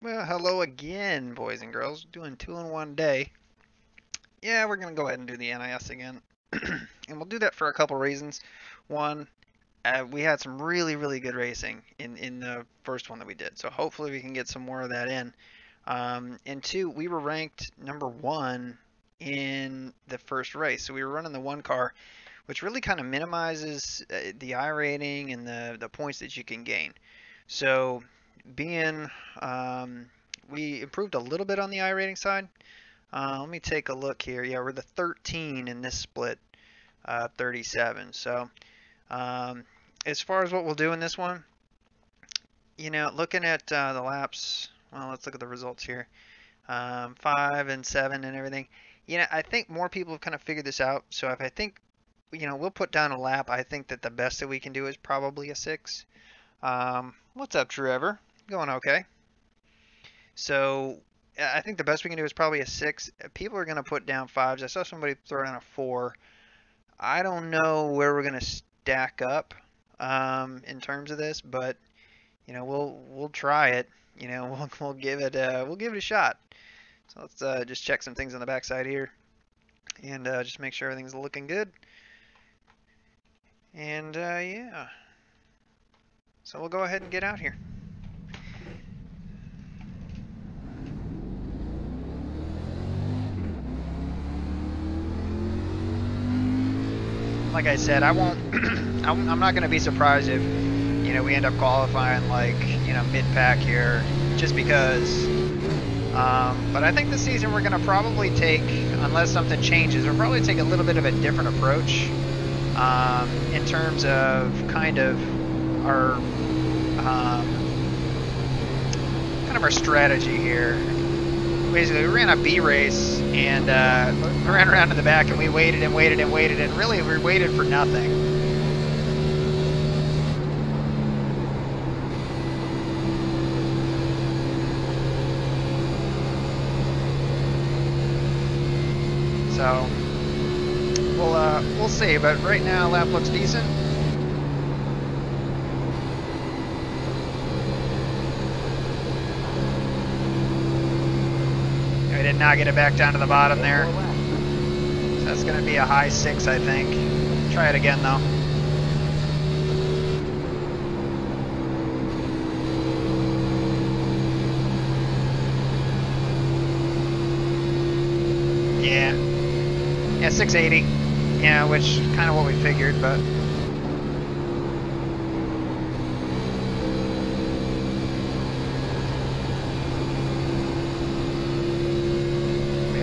Well, hello again, boys and girls. Doing two in one day. Yeah, we're going to go ahead and do the NIS again. And we'll do that for a couple reasons. One, we had some really good racing in the first one that we did. So hopefully we can get some more of that in. And two, we were ranked number one in the first race. So we were running the one car, which really kind of minimizes the I rating and the points that you can gain. So being we improved a little bit on the I rating side. Let me take a look here. Yeah, we're the 13 in this split, 37. So as far as what we'll do in this one, looking at the laps, well, let's look at the results here. 5 and 7 and everything. I think more people have kind of figured this out. So if I think, we'll put down a lap. I think that the best that we can do is probably a 6. What's up, Trevor? Going okay. So I think the best we can do is probably a 6. People are going to put down 5s. I saw somebody throw down a 4. I don't know where we're going to stack up in terms of this, but we'll try it. We'll give it a shot. So let's just check some things on the backside here and just make sure everything's looking good. And yeah, so we'll go ahead and get out here. Like I said, I won't. I'm not going to be surprised if we end up qualifying like mid-pack here, just because. But I think this season we're going to probably take, unless something changes, we'll probably take a little bit of a different approach in terms of kind of our strategy here. Basically, we ran a B race and we ran around in the back and we waited and waited and waited, and really we waited for nothing. So we'll see, but right now lap looks decent. I did not get it back down to the bottom there. So that's going to be a high 6, I think. Try it again, though. Yeah. Yeah, 680. Yeah, which kind of what we figured, but...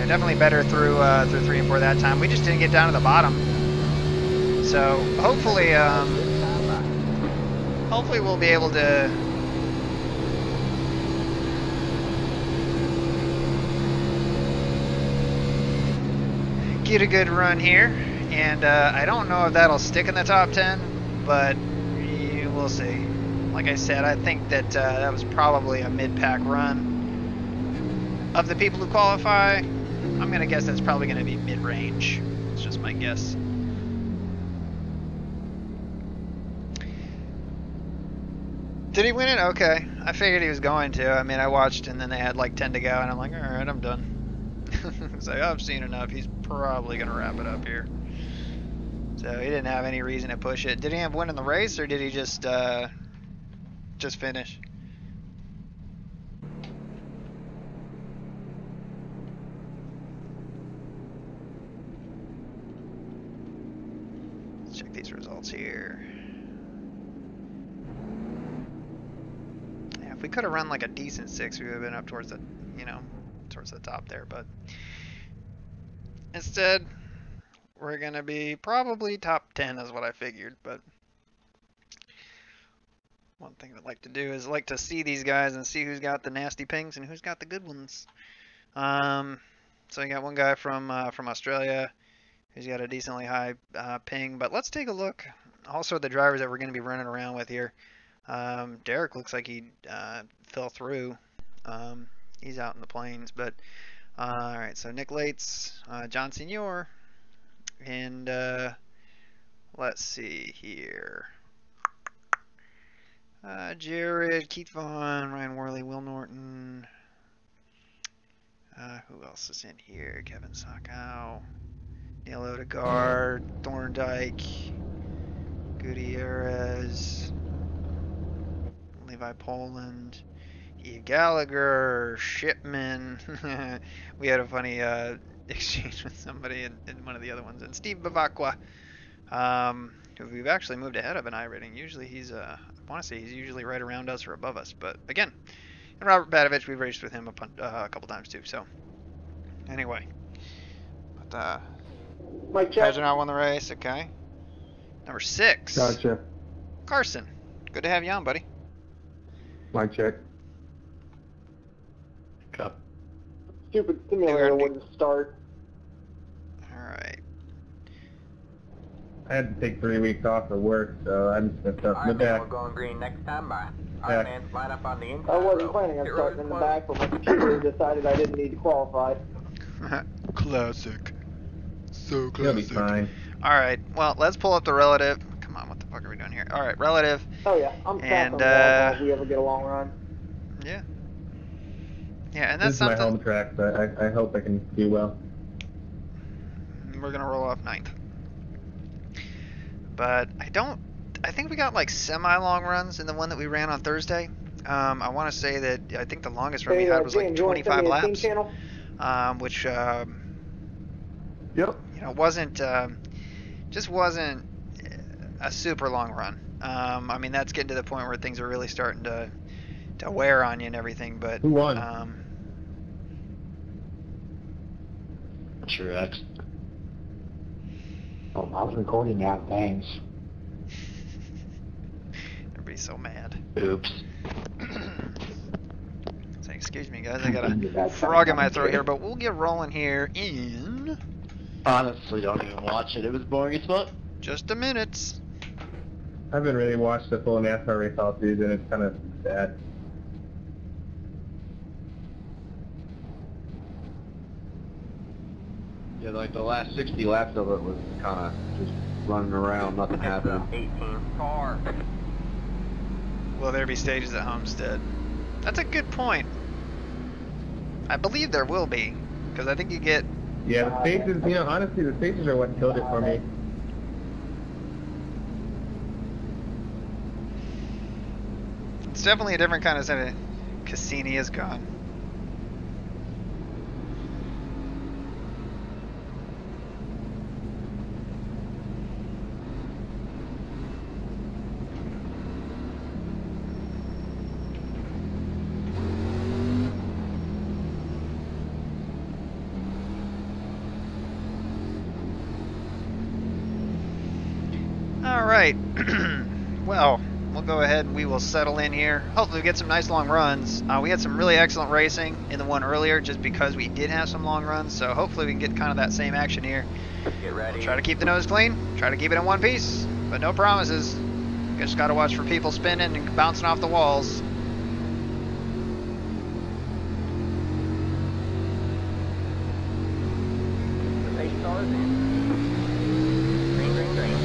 definitely better through 3 and 4 that time. We just didn't get down to the bottom. So hopefully we'll be able to get a good run here. And I don't know if that'll stick in the top 10, but we'll see. Like I said, I think that that was probably a mid-pack run. Of the people who qualify, I'm going to guess that's probably going to be mid-range. It's just my guess. Did he win it? Okay. I figured he was going to. I mean, I watched and then they had like 10 to go and I'm like, alright, I'm done. So I've seen enough. He's probably going to wrap it up here. So he didn't have any reason to push it. Did he end up winning the race or did he just finish? Check these results here. Yeah, if we could have run like a decent 6, we would have been up towards the, towards the top there. But instead, we're gonna be probably top 10 is what I figured. But one thing I'd like to do is like to see these guys and see who's got the nasty pings and who's got the good ones. So you got one guy from Australia. He's got a decently high ping, but let's take a look also at the drivers that we're going to be running around with here. Derek looks like he fell through. He's out in the plains, but all right. So Nick Lates, John Senior, and let's see here. Jared, Keith Vaughn, Ryan Worley, Will Norton. Who else is in here? Kevin Sakow, Neil Odegaard, Thorndike, Gutierrez, Levi Poland, Ian Gallagher, Shipman. We had a funny exchange with somebody in one of the other ones. And Steve Bavacqua, who we've actually moved ahead of an iRating. Usually he's, I want to say he's usually right around us or above us. But again, and Robert Badovich, we've raced with him a couple times too. So anyway, but Mike check. Kaiser now won the race. Okay, number 6. Gotcha. Carson, good to have you on, buddy. Mike check. Cup. Stupid simulator wouldn't start. Alright. I had to take 3 weeks off of work, so I just messed up in the back. We're going green next time by. Our fans line up on the inside. I wasn't planning on starting in the back, but my computer decided I didn't need to qualify. Classic. So classic. You'll be fine. Alright, well, let's pull up the relative. Come on, what the fuck are we doing here? Alright, relative. Oh yeah, I'm And, on the if we ever get a long run. Yeah. Yeah, and that's This is my something. home track, so I hope I can do well. We're gonna roll off 9th. But I think we got like semi-long runs in the one that we ran on Thursday. I want to say that I think the longest run we had was like 25 laps. Which, Yep. you know, wasn't, just wasn't a super long run. I mean, that's getting to the point where things are really starting to wear on you and everything, but... Who won? Sure, X. Oh, I was recording that, thanks. Everybody's so mad. Oops. So, excuse me, guys, I got a frog in my throat here, but we'll get rolling here in... Honestly, don't even watch it. It was boring as fuck. just a minute. I haven't really watched the full NASCAR race all season. It's kind of sad. Yeah, like the last 60 laps of it was kind of just running around, nothing happening. 18 car. Will there be stages at Homestead? That's a good point. I believe there will be, because I think you get... Yeah, the stages, you know, honestly, the stages are what killed it for me. It's definitely a different kind of setting. Cassini is gone. Alright, well, we'll go ahead and we will settle in here. Hopefully we get some nice long runs. We had some really excellent racing in the one earlier just because we did have some long runs, so hopefully we can get kind of that same action here. Get ready. We'll try to keep the nose clean, try to keep it in one piece, but no promises. You just gotta watch for people spinning and bouncing off the walls. The race stars in. Green, green, green.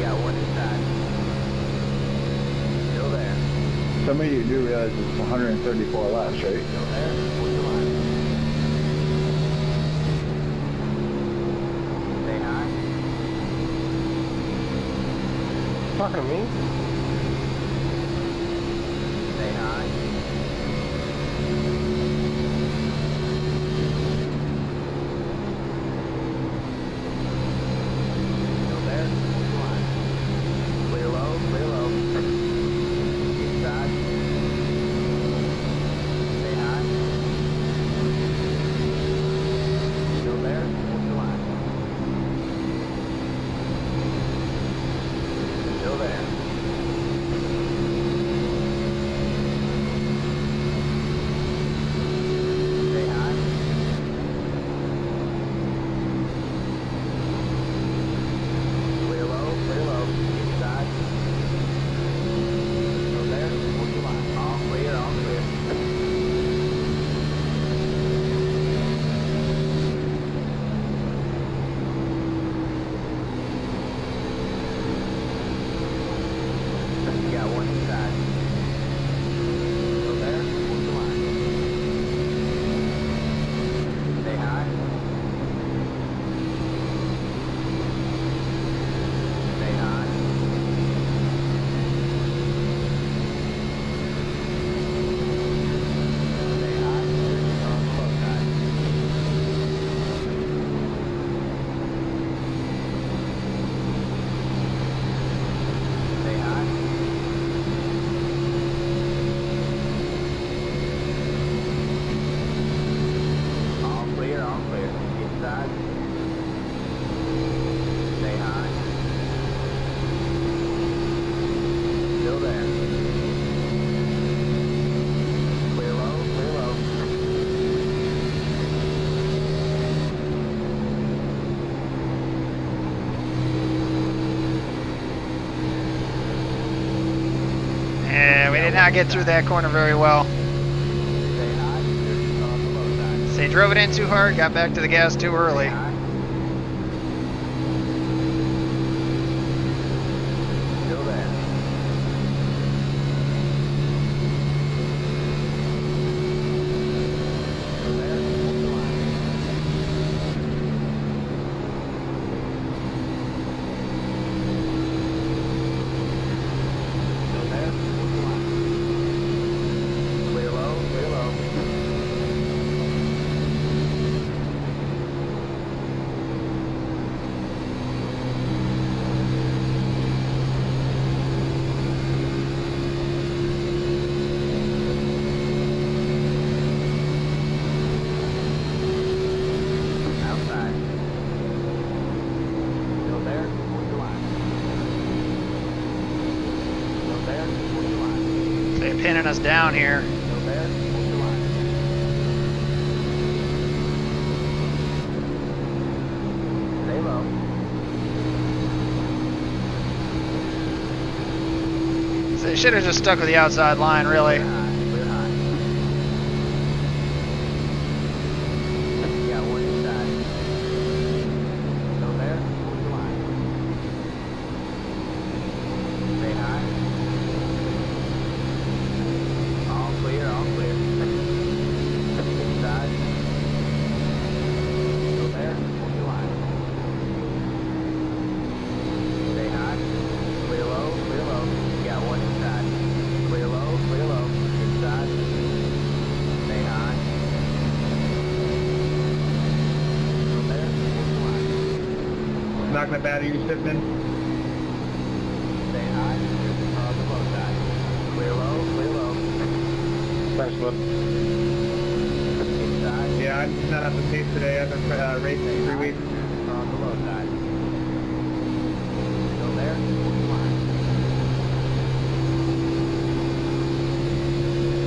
Yeah, one inside. Still there. Some of you do realize it's 134 laps, right? Still there. What's the line? Say hi. Talking to me? Say hi. Still there. What's the line? Clear low, clear low. Inside. Say hi. Still there. What's the line? Still there. did not get through that corner very well. Stay high. There's on the low side. They drove it in too hard, got back to the gas too early. Stay high. Still there. Still there. Hold the line. Still there. Hold the line. Clear low. Clear low. Outside. Still there. Hold the line. Still there. Hold the line. They're pinning us down here. Still there. Hold the line. Stay low. So they should have just stuck with the outside line, really. Clear high. Clear high. You got one inside. Still there. Hold the line. Stay high. All clear. All clear. Inside. Still there. Hold the line. Stay high. Clear low. Clear low. You got one inside. Clear low. Clear low. Inside. Stay high. Still there. Hold the line. Knocking the battery shipment. Stay high. On the low side. Clear low. Clear low. Fresh look. Inside. Yeah, I'm not at the pace today. I've been racing 3 weeks. On the low side. Still there. Hold the line.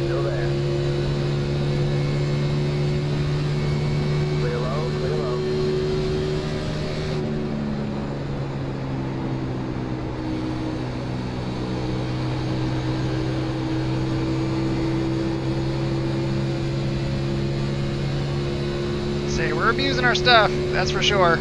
Still there. Clear low. Clear low. Say, we're abusing our stuff, that's for sure.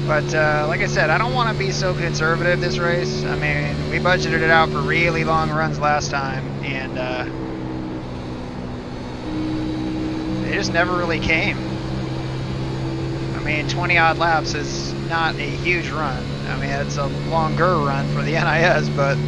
But like I said, I don't want to be so conservative this race. I mean, we budgeted it out for really long runs last time, and they just never really came. I mean, 20 odd laps is not a huge run. I mean, it's a longer run for the NIS, but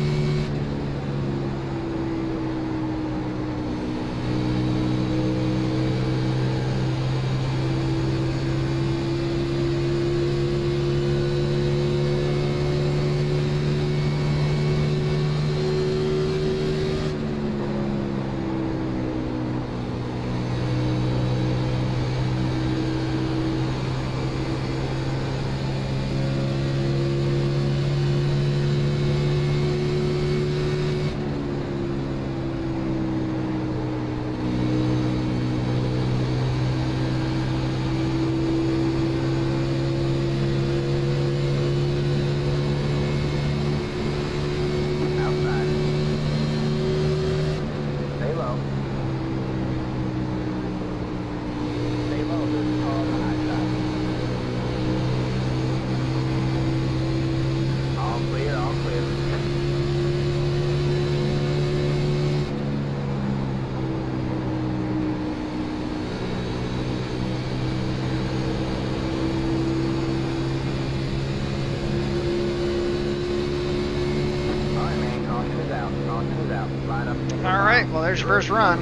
Alright, well there's your first run.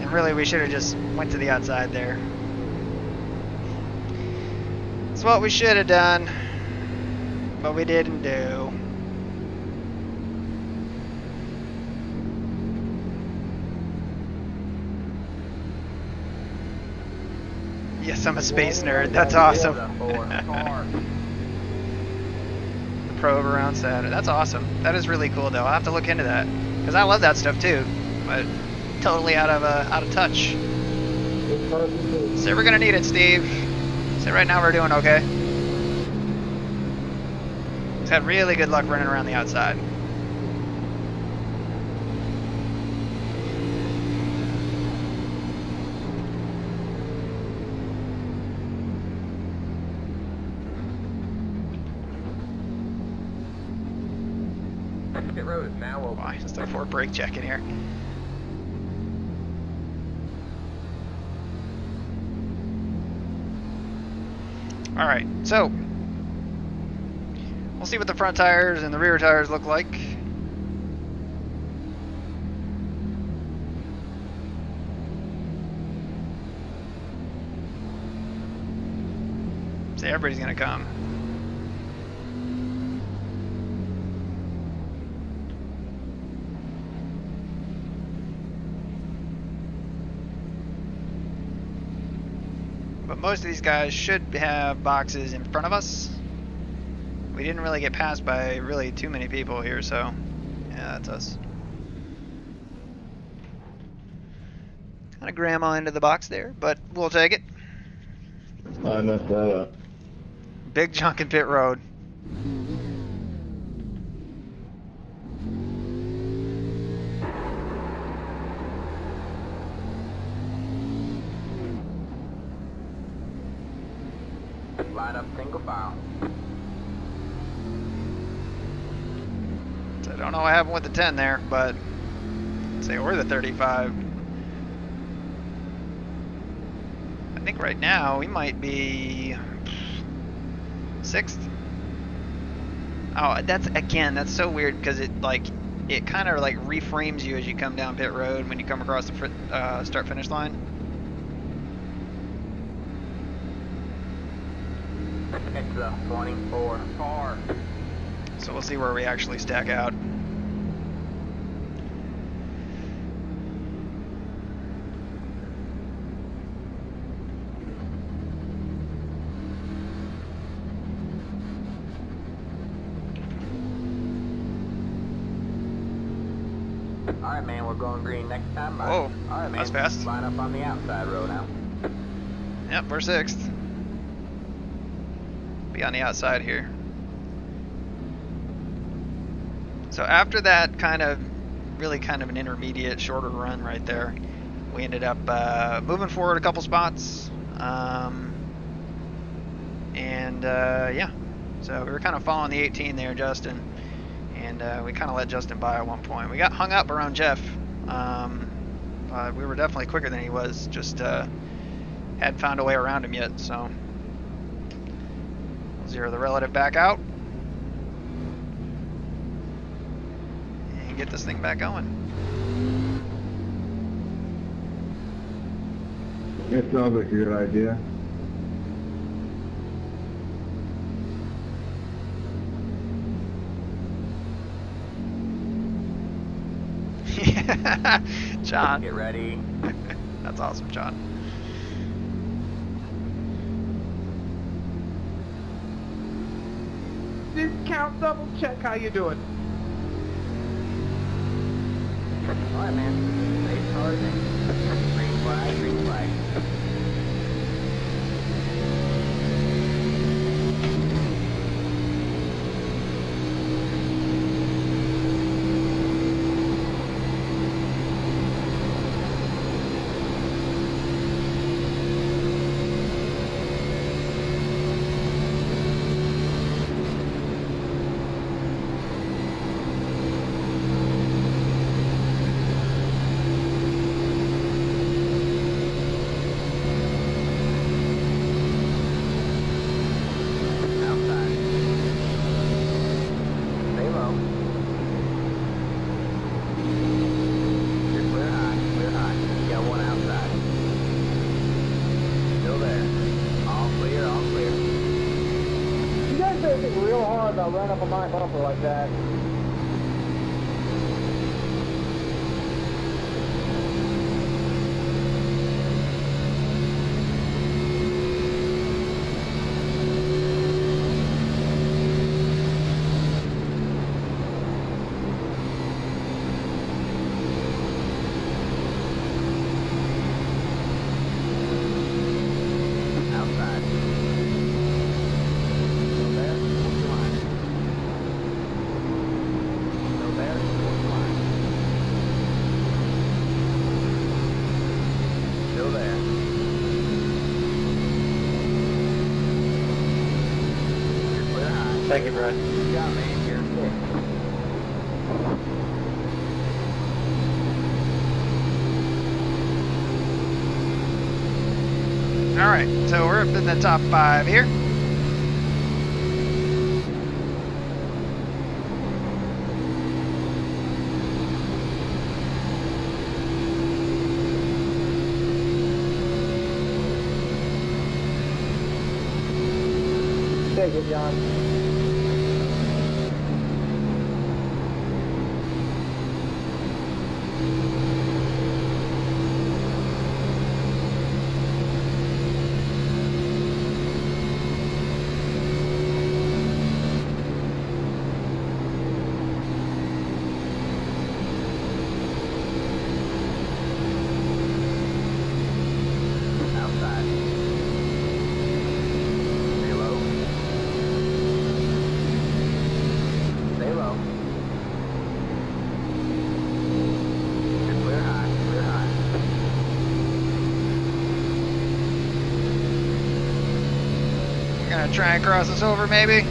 And really we should have just went to the outside there. It's what we should have done, but we didn't do. Yes, I'm a space nerd. That's awesome. The probe around Saturn. That's awesome. That is really cool, though. I'll have to look into that because I love that stuff too, but totally out of touch. So we're gonna need it, Steve. So right now we're doing okay. He's had really good luck running around the outside. Pit road is now open. Why? Just a 4 brake check in here. Alright, so we'll see what the front tires and the rear tires look like. See, everybody's gonna come. But most of these guys should have boxes in front of us. We didn't really get passed by really too many people here, so yeah, that's us. Kind of grandma into the box there, but we'll take it. I messed that up. Big junk in pit road. Line up single file. So I don't know what happened with the 10 there, but say or the 35. I think right now we might be 6th. Oh, that's so weird because it kind of like reframes you as you come down pit road when you come across the start finish line. It's the 24 far. So we'll see where we actually stack out. Alright, man, we're going green next time. Bye. Whoa, Alright, man. that's fast. Line up on the outside road now. Yep, we're 6th. Be on the outside here. So after that really kind of an intermediate, shorter run right there, we ended up moving forward a couple spots. Yeah, so we were kind of following the 18 there, Justin, and we kind of let Justin by at one point. We got hung up around Jeff. We were definitely quicker than he was, just hadn't found a way around him yet, so we'll zero the relative back out and get this thing back going. It sounds like a good idea. John. Get ready. That's awesome, John. Discount double check, how you doing? Alright, man. Safe charging. Green flag, green flag. I'll run up on my bumper like that. Thank you, Brad. Good job, man. You're sick. Alright, so we're up in the top 5 here. Take it, John. Outside. Stay low. Stay low. And clear high. Clear high. You're gonna try and cross us over, maybe?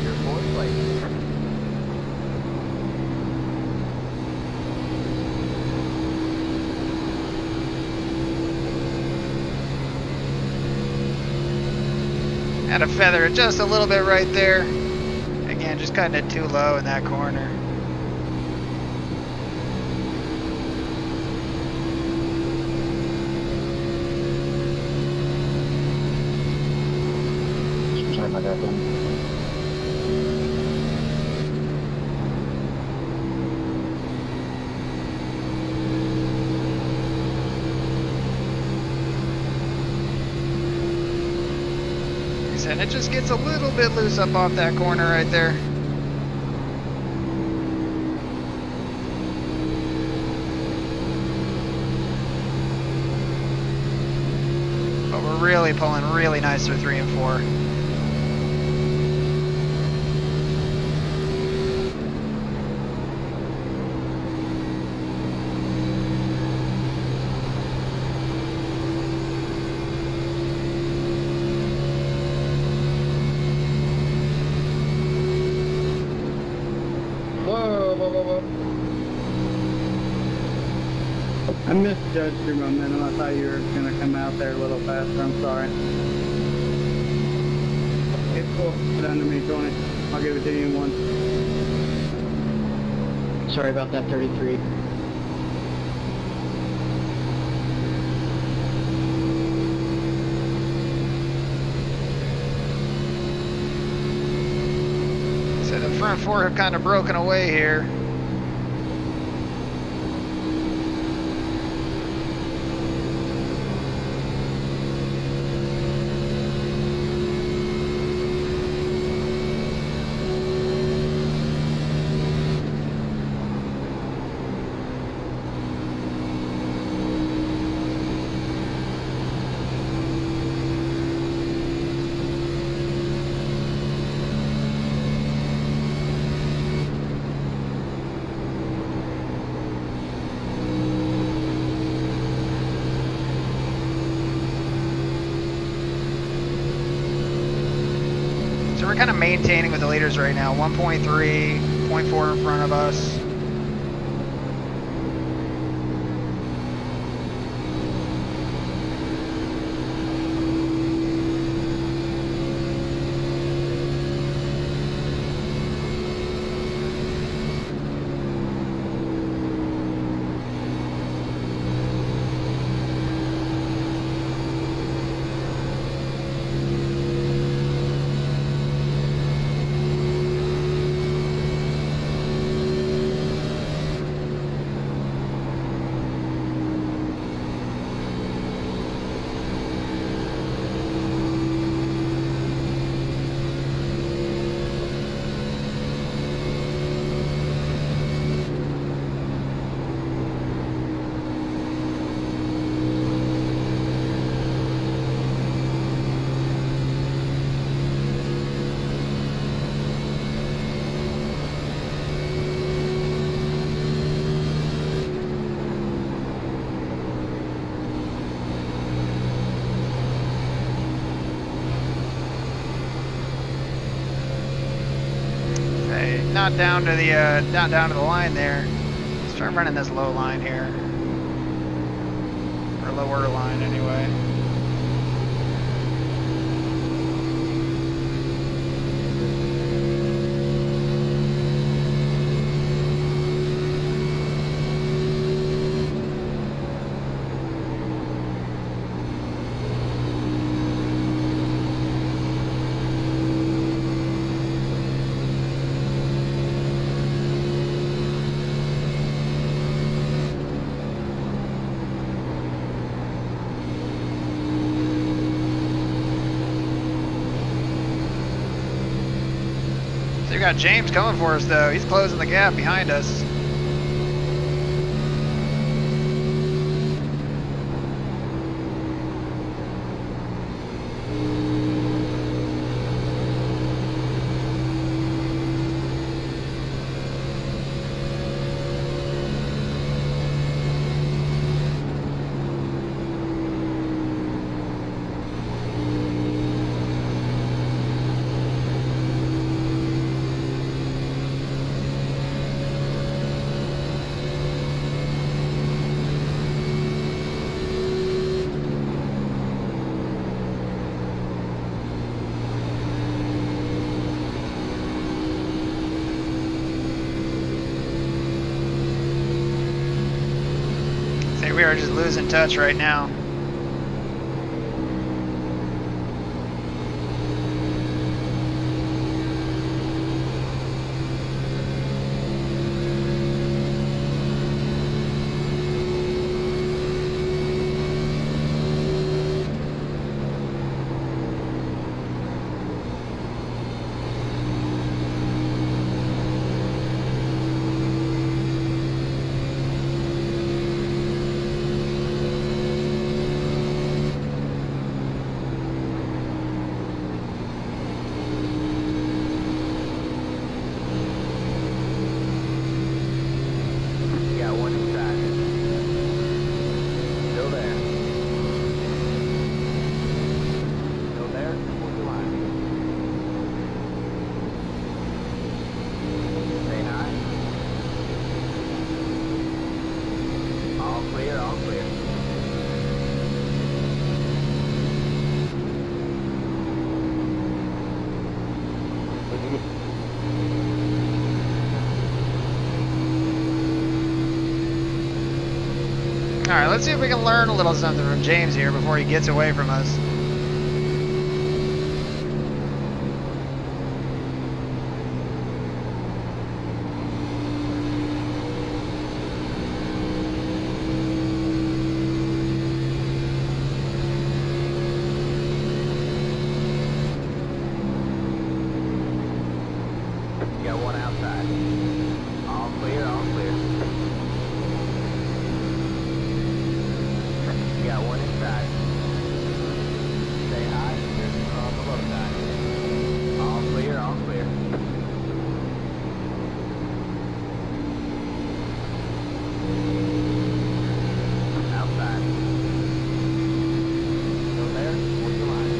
Your fourth place. Had to feather it just a little bit right there. Again, just cutting it too low in that corner. Sorry about that, Ben. Like I said, it just gets a little bit loose up off that corner right there. But we're really pulling really nice through 3 and 4. Whoa, whoa, whoa, whoa. I misjudged your momentum. I thought you were going to come out there a little faster. I'm sorry. It's cool. Put under me, 20. I'll give it to you in 1. Sorry about that, 33. So the front 4 have kind of broken away here. So we're kind of maintaining with the leaders right now. 1.3, 0.4 in front of us. not down to the down to the line there. Let's try running this low line here, or lower line anyway. We got James coming for us though. He's closing the gap behind us. We are just losing touch right now. Alright, let's see if we can learn a little something from James here before he gets away from us. Got one outside. All clear, all clear. Got one inside. Stay high, there's one on the low side. All clear, all clear. Outside. Still there? Where's the line?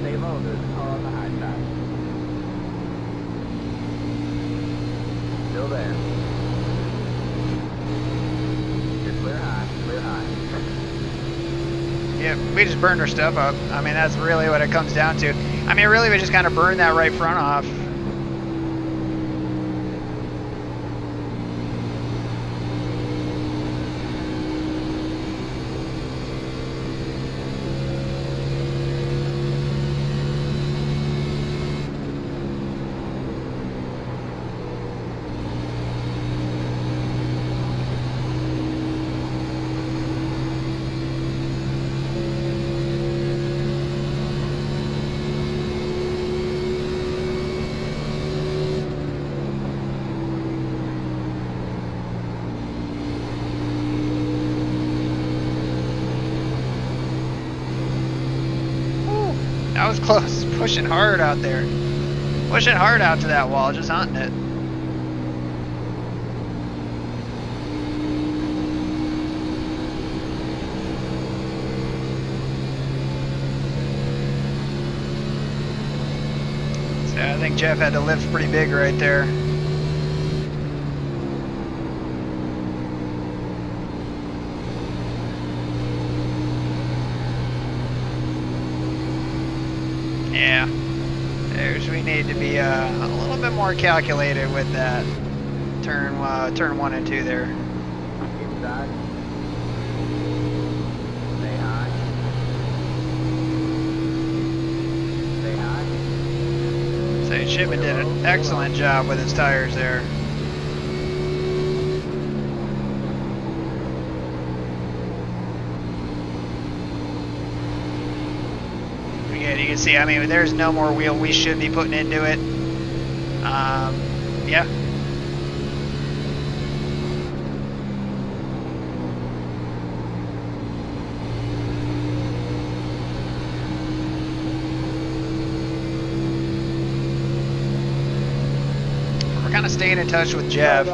Stay low, there's a car on the high side. Still there. You're clear high, clear high. Yeah, we just burned our stuff up. I mean, that's really what it comes down to. I mean, really, we just kind of burned that right front off. That was close. Pushing hard out there. Pushing hard out to that wall, just hunting it. So think Jeff had to lift pretty big right there. Yeah, there's we need to be a little bit more calculated with that turn 1 and 2 there. Inside. Stay high. Stay high. So Shipman did an excellent job with his tires there. Again, you can see, I mean, there's no more wheel we should be putting into it. Yeah. We're kind of staying in touch with Jeff.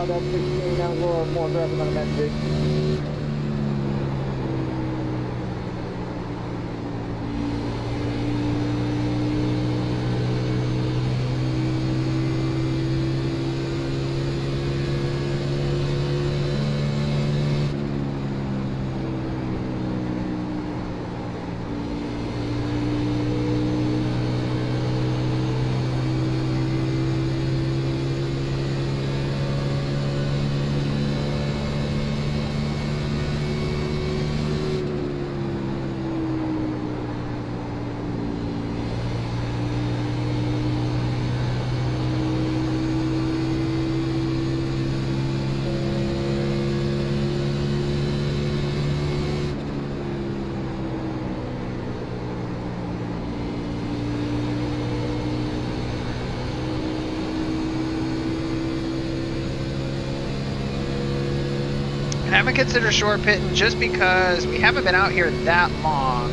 I haven't considered short pitting just because we haven't been out here that long.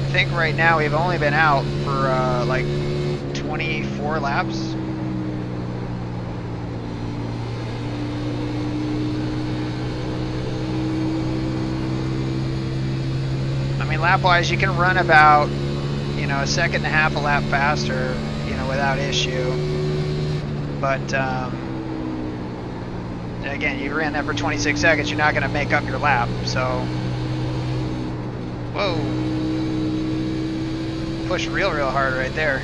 I think right now we've only been out for like 24 laps. I mean, lap-wise, you can run about, you know, a second and a half a lap faster, you know, without issue. But again, you ran that for 26 seconds. You're not going to make up your lap. So, whoa, push real hard right there.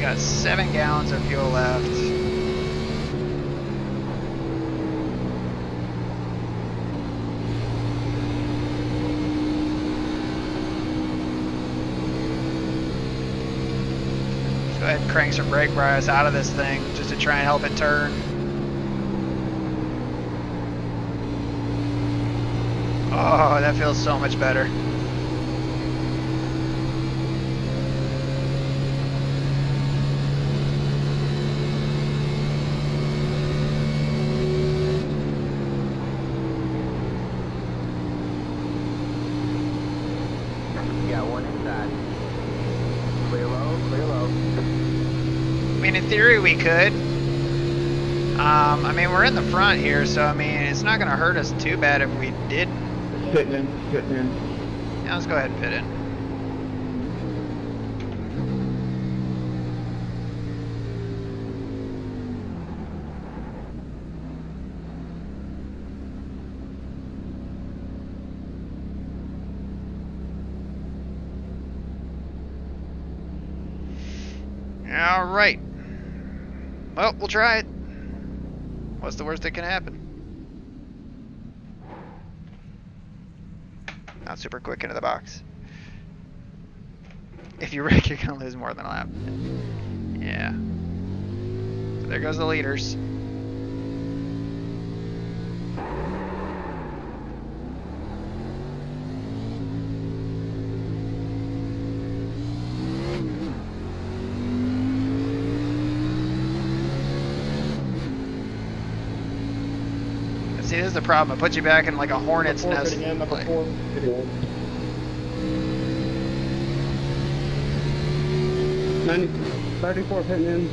Got 7 gallons of fuel left. Let's go ahead and crank some brake bias out of this thing just to try and help it turn. Oh, that feels so much better. In theory we could. I mean, we're in the front here, so I mean, it's not going to hurt us too bad if we did. Pitting in. Yeah, let's go ahead and pit in. All right. Well, we'll try it. What's the worst that can happen? Not super quick into the box. If you wreck, you're gonna lose more than a lap. Yeah. So there goes the leaders. See, this is the problem. It puts you back in like a hornet's Number 4 nest. pitting in, number Like, 4 pitting in. 34 pitting in.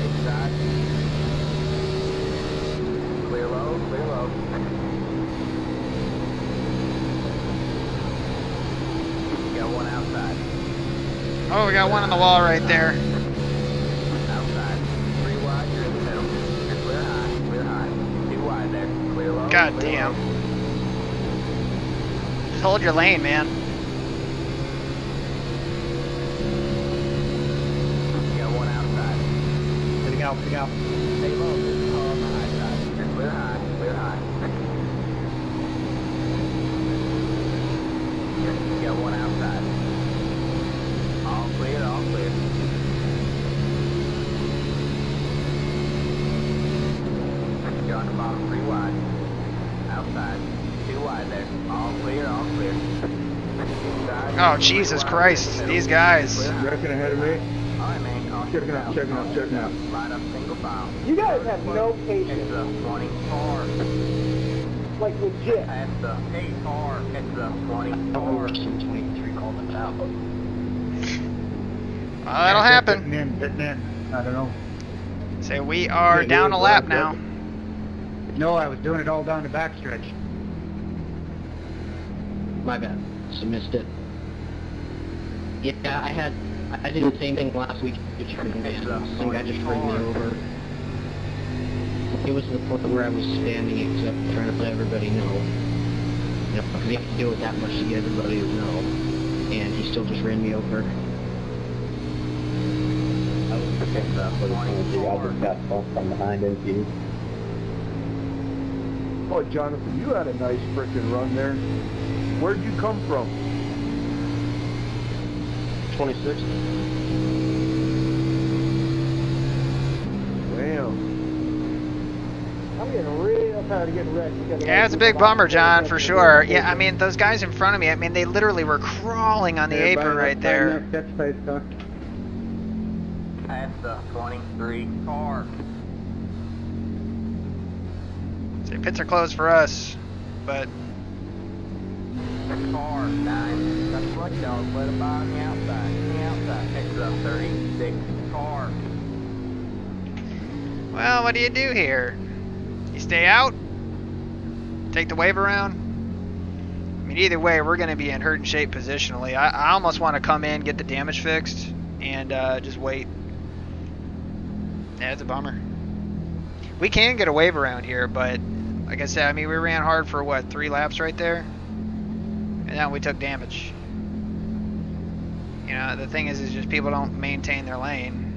Inside. Clear low, clear low. Got one outside. oh, we got one on the wall right there. Outside. 3 wide, you're in the middle. You're clear high, clear high. 2 wide there. Clear low. God clear damn. low. Just hold your lane, man. You got one outside. Pitting out, pitting out. Stay low, this is all on the high side. You're clear high, clear high. You got one outside. All clear, all clear. You're on the bottom, 3 wide. Outside. 2 wide there. All clear, all clear. Inside. Oh, 3 Jesus wide, Christ. middle. These guys. Clear high. Wrecking ahead of me. Alright, man. Caution Checking out, out. checking out, checking out. Line up single file. You guys have no patience. Heads up, 20 car. Like legit. Heads up, 8 car. Heads up, 20 car. 23 calling us out. Well, that'll happen. Pitting in. I don't know. Say we are Yeah, down yeah, a lap yeah. now. No, I was doing it all down the backstretch. My bad. So missed it. Yeah, I did the same thing last week. Some guy just ran me over. It was to the point where I was standing except trying to let everybody know. You know, because you have to deal with that much to get everybody to know. And he still just ran me over. Heads up, 20 car. got bumped from behind into you. Oh, Jonathan, you had a nice frickin' run there. Where'd you come from? 26. Damn. I'm getting real tired of getting wrecked. because Yeah, it's a big bummer, John, for sure. Yeah, I mean, those guys in front of me, I mean, they literally were crawling on the apron right there. Catch face car. Heads up, 23 car. So pits are closed for us, but Car, 9. That's what y'all let it by on the outside. On the outside. Heads up, 36 car. well, what do you do here? You stay out? Take the wave around? I mean, either way, we're going to be in hurting shape positionally. I almost want to come in, get the damage fixed, and just wait. Yeah, it's a bummer. We can get a wave around here, but like I said, I mean, we ran hard for what, 3 laps right there? And now we took damage. You know, the thing is just people don't maintain their lane.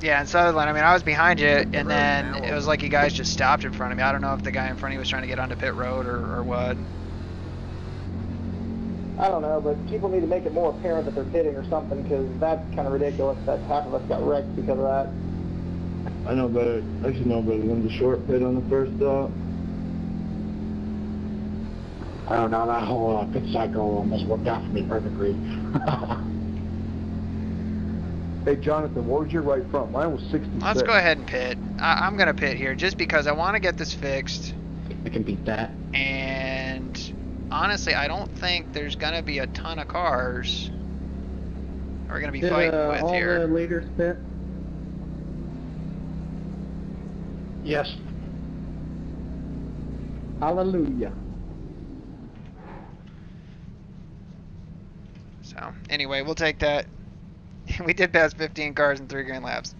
Yeah, in Sutherland, I mean, I was behind you, and then it was like you guys just stopped in front of me. I don't know if the guy in front of you was trying to get onto pit road or what. I don't know, but people need to make it more apparent that they're pitting or something, because that's kind of ridiculous that half of us got wrecked because of that. I know better. I should know better than the short pit on the first stop. I don't know, that whole pit cycle almost worked out for me perfectly. Hey, Jonathan, what was your right front? Mine was 66. Let's go ahead and pit. I'm going to pit here just because I want to get this fixed. I can beat that. And honestly, I don't think there's going to be a ton of cars we're going to be Did fighting with all here. the leaders pit? Yes. Hallelujah. So, anyway, we'll take that. We did pass 15 cars in 3 grand laps.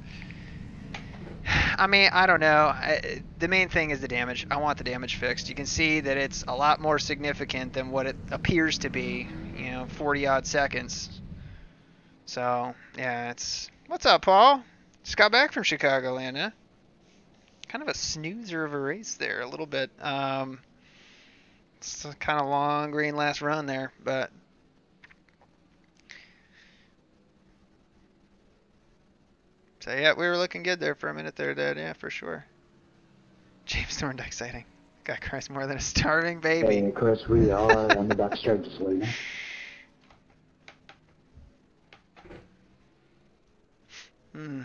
I mean, I don't know. The main thing is the damage. I want the damage fixed. You can see that it's a lot more significant than what it appears to be. You know, 40 odd seconds. So, yeah, it's... What's up, Paul? Just got back from Chicagoland, huh? Kind of a snoozer of a race there, a little bit. It's a kind of long green last run there, but... So yeah, we were looking good there for a minute there, Dad. Yeah, for sure. James Thorndike sighting. God cries more than a starving baby. Hey, Chris, we are on the back stretch this way. Hmm.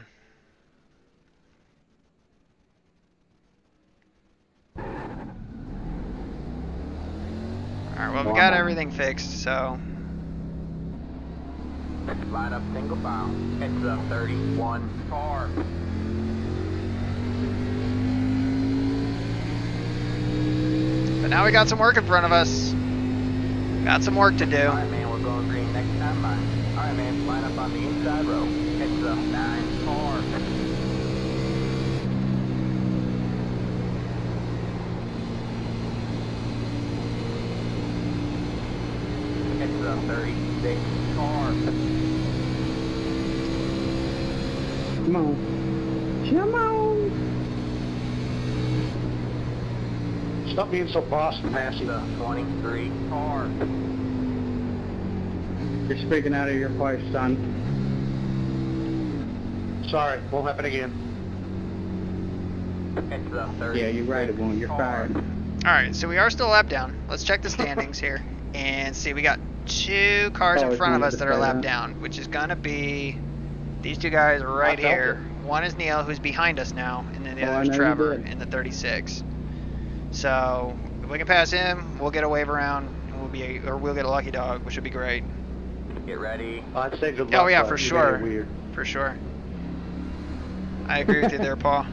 Alright, well, we got everything fixed, so. Line up single file. It's a 31 car. But now we got some work in front of us. Got some work to do. Alright, man, we're going green next time. Alright, man, line up on the inside row. It's a 9 car. It's a 36 car. Come on. Come on. Stop being so Boston, It's Massey. a 23 car. You're speaking out of your place, son. Sorry, won't happen again. It's a 30. Yeah, you're right, it won't. You're fired. Alright, so we are still a lap down. Let's check the standings here. And see, we got 2 cars in front of us that are lap down, which is going to be these 2 guys right here. One is Neil, who's behind us now, and then the other is Trevor in the 36. So if we can pass him, we'll get a wave around, and we'll get a lucky dog, which would be great. Get ready. I'd say good luck. Oh yeah, bud. for You sure, made it weird. for sure. I agree with you there, Paul.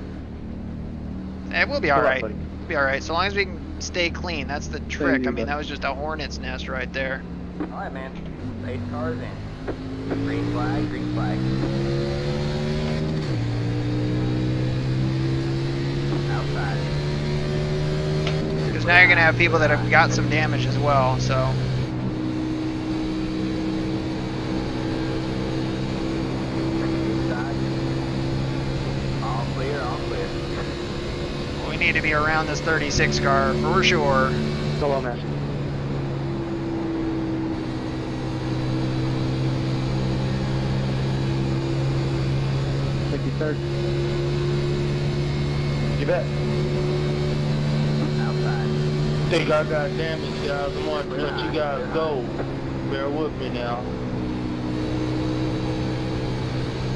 Hey, we'll be all right. buddy. We'll be all right, so long as we can stay clean. That's the trick. I mean, that was just a hornet's nest right there. Alright, man. 8 cars in. Green flag, green flag. Outside. Because now you're gonna have people that have got some damage as well. So Inside. All clear, all clear. we need to be around this 36 car for sure. Go on, Massey. Third. You bet. Outside. Think I got damage, guys. I'm going to let you guys go. Bear with me now.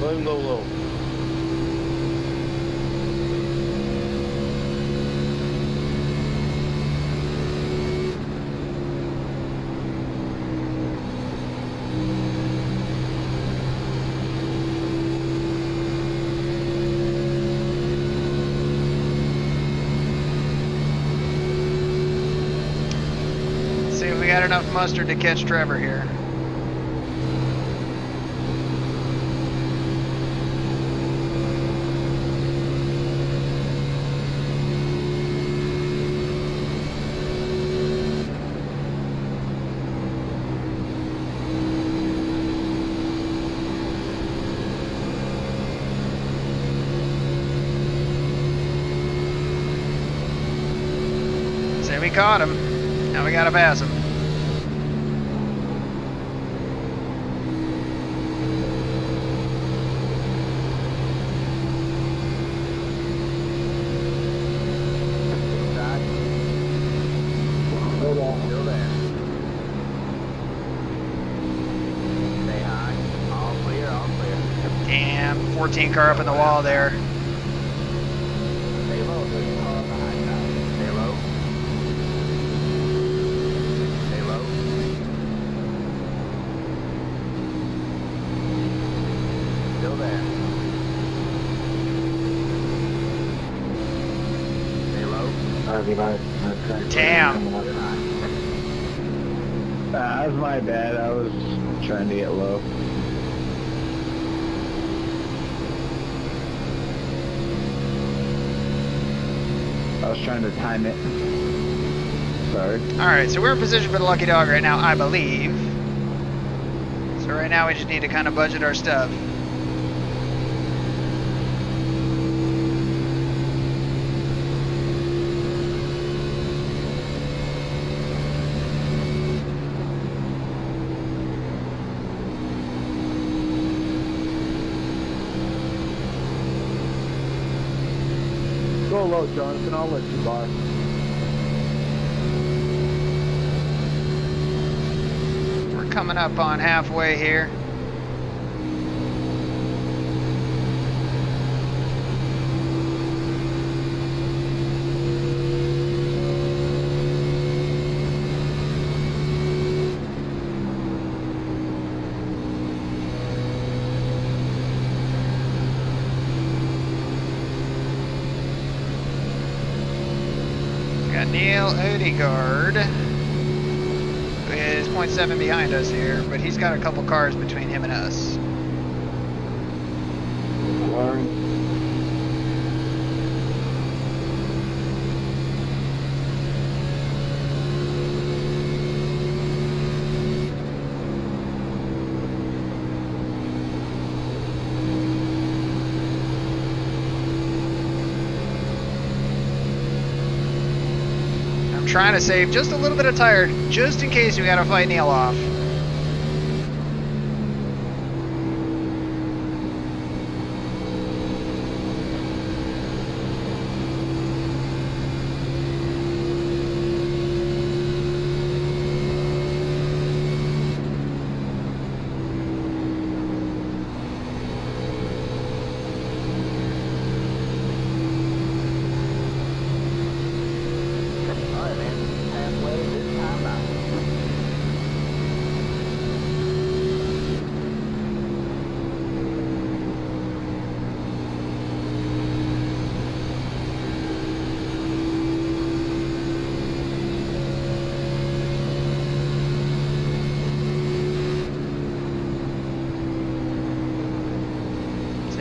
Let him go low. See if we got enough mustard to catch Trevor here. Say we caught him. Now we gotta pass him. Inside. Still there. Stay high. All clear, all clear. Damn, 14 car up in the wall there. Stay low, there's a car on the high side. Stay low. Stay low. Still there. Stay low. Damn. That was my bad. I was trying to get low. I was trying to time it. Sorry. Alright, so we're in position for the lucky dog right now, I believe. So right now we just need to kind of budget our stuff. low, Jonathan. I'll let you by. We're coming up on halfway here. Neil Odegaard is 0.7 behind us here, but he's got a couple cars between him and us. Trying to save just a little bit of tire, just in case we gotta fight Neil off.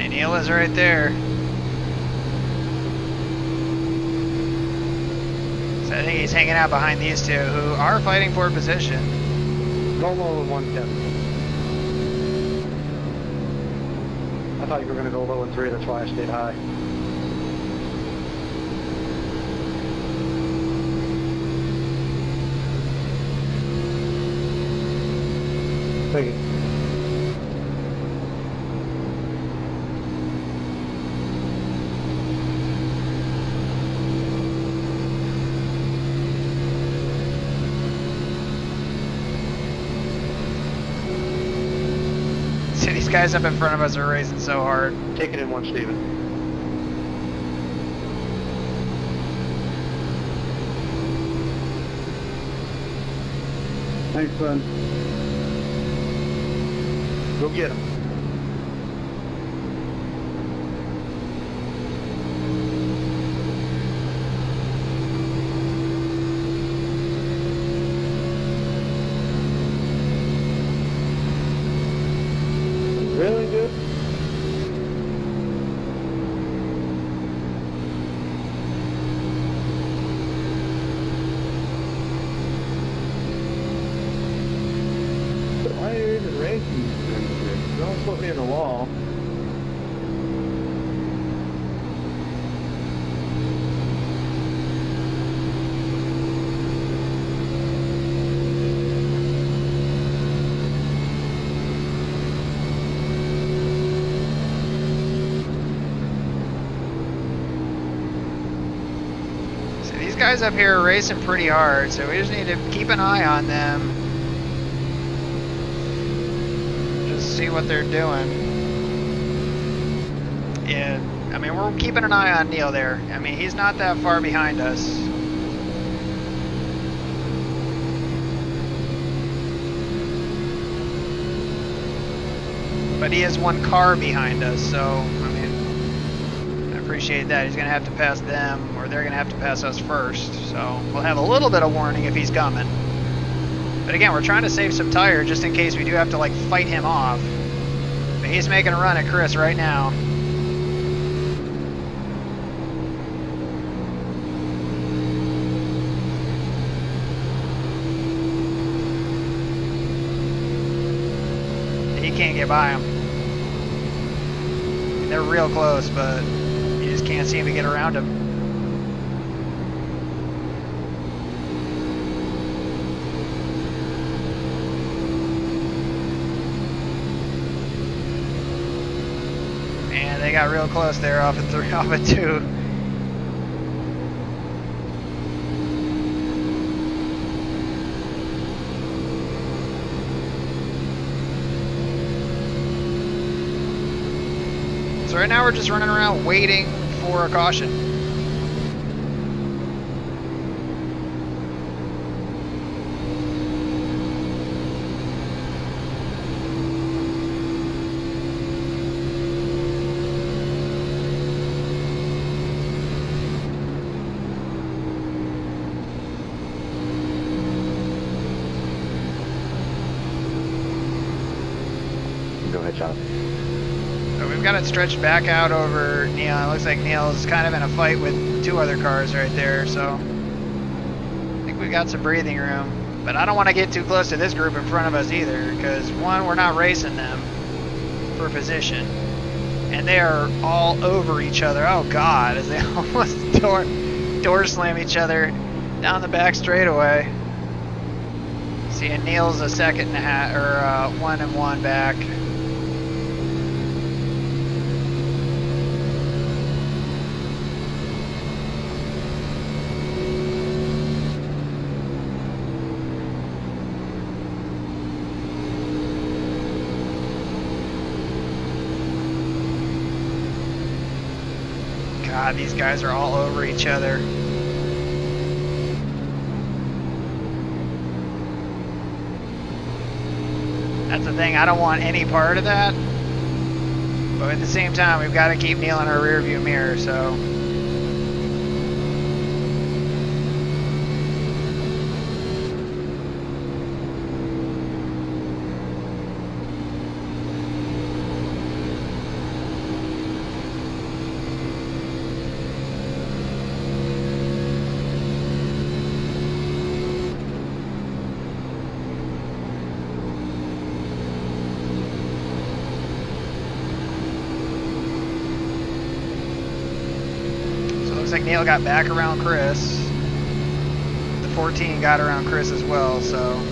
Neil is right there. So I think he's hanging out behind these two who are fighting for position. Go low in 110. I thought you were going to go low in 3, that's why I stayed high. Thank you. These guys up in front of us are racing so hard. Take it in one, Steven. Thanks, son. Go get him. Really good. Why are you even racing? Don't put me in the wall. Guys up here are racing pretty hard, so we just need to keep an eye on them. Just see what they're doing. Yeah, I mean, we're keeping an eye on Neil there. I mean, he's not that far behind us. But he is one car behind us, so, I mean, I appreciate that. He's going to have to pass them, or they're going to have to pass us first. So we'll have a little bit of warning if he's coming. But again, we're trying to save some tire just in case we do have to, like, fight him off. But he's making a run at Chris right now. He can't get by him. They're real close, but you just can't seem to get around him. And they got real close there off at 2. So right now we're just running around waiting for a caution. Go ahead, John. So we've got it stretched back out over Neil. It looks like Neil's kind of in a fight with 2 other cars right there, so I think we've got some breathing room. But I don't want to get too close to this group in front of us either, because one, we're not racing them for position, and they are all over each other. Oh God, as they almost door slam each other down the back straightaway. See, Neil's a second and a half, or 1 and 1 back. God, these guys are all over each other. That's the thing, I don't want any part of that. But at the same time, we've got to keep Neil in our rear view mirror, so. Looks like Neil got back around Chris. The 14 got around Chris as well, so.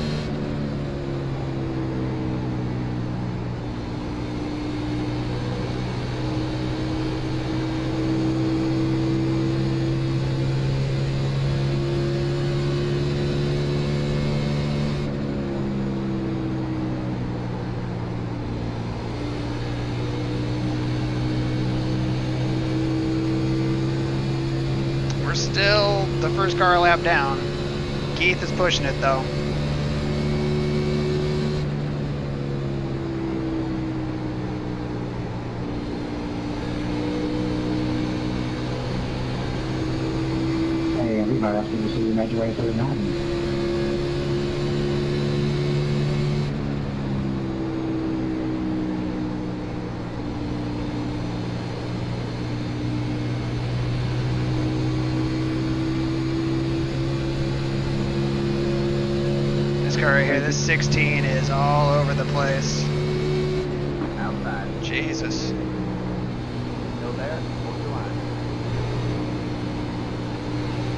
Still the first car lap down. Keith is pushing it though. Hey, everybody else can see you made your way through the mountain. Right here, this 16 is all over the place. Outside. Jesus. Still there? Hold your line.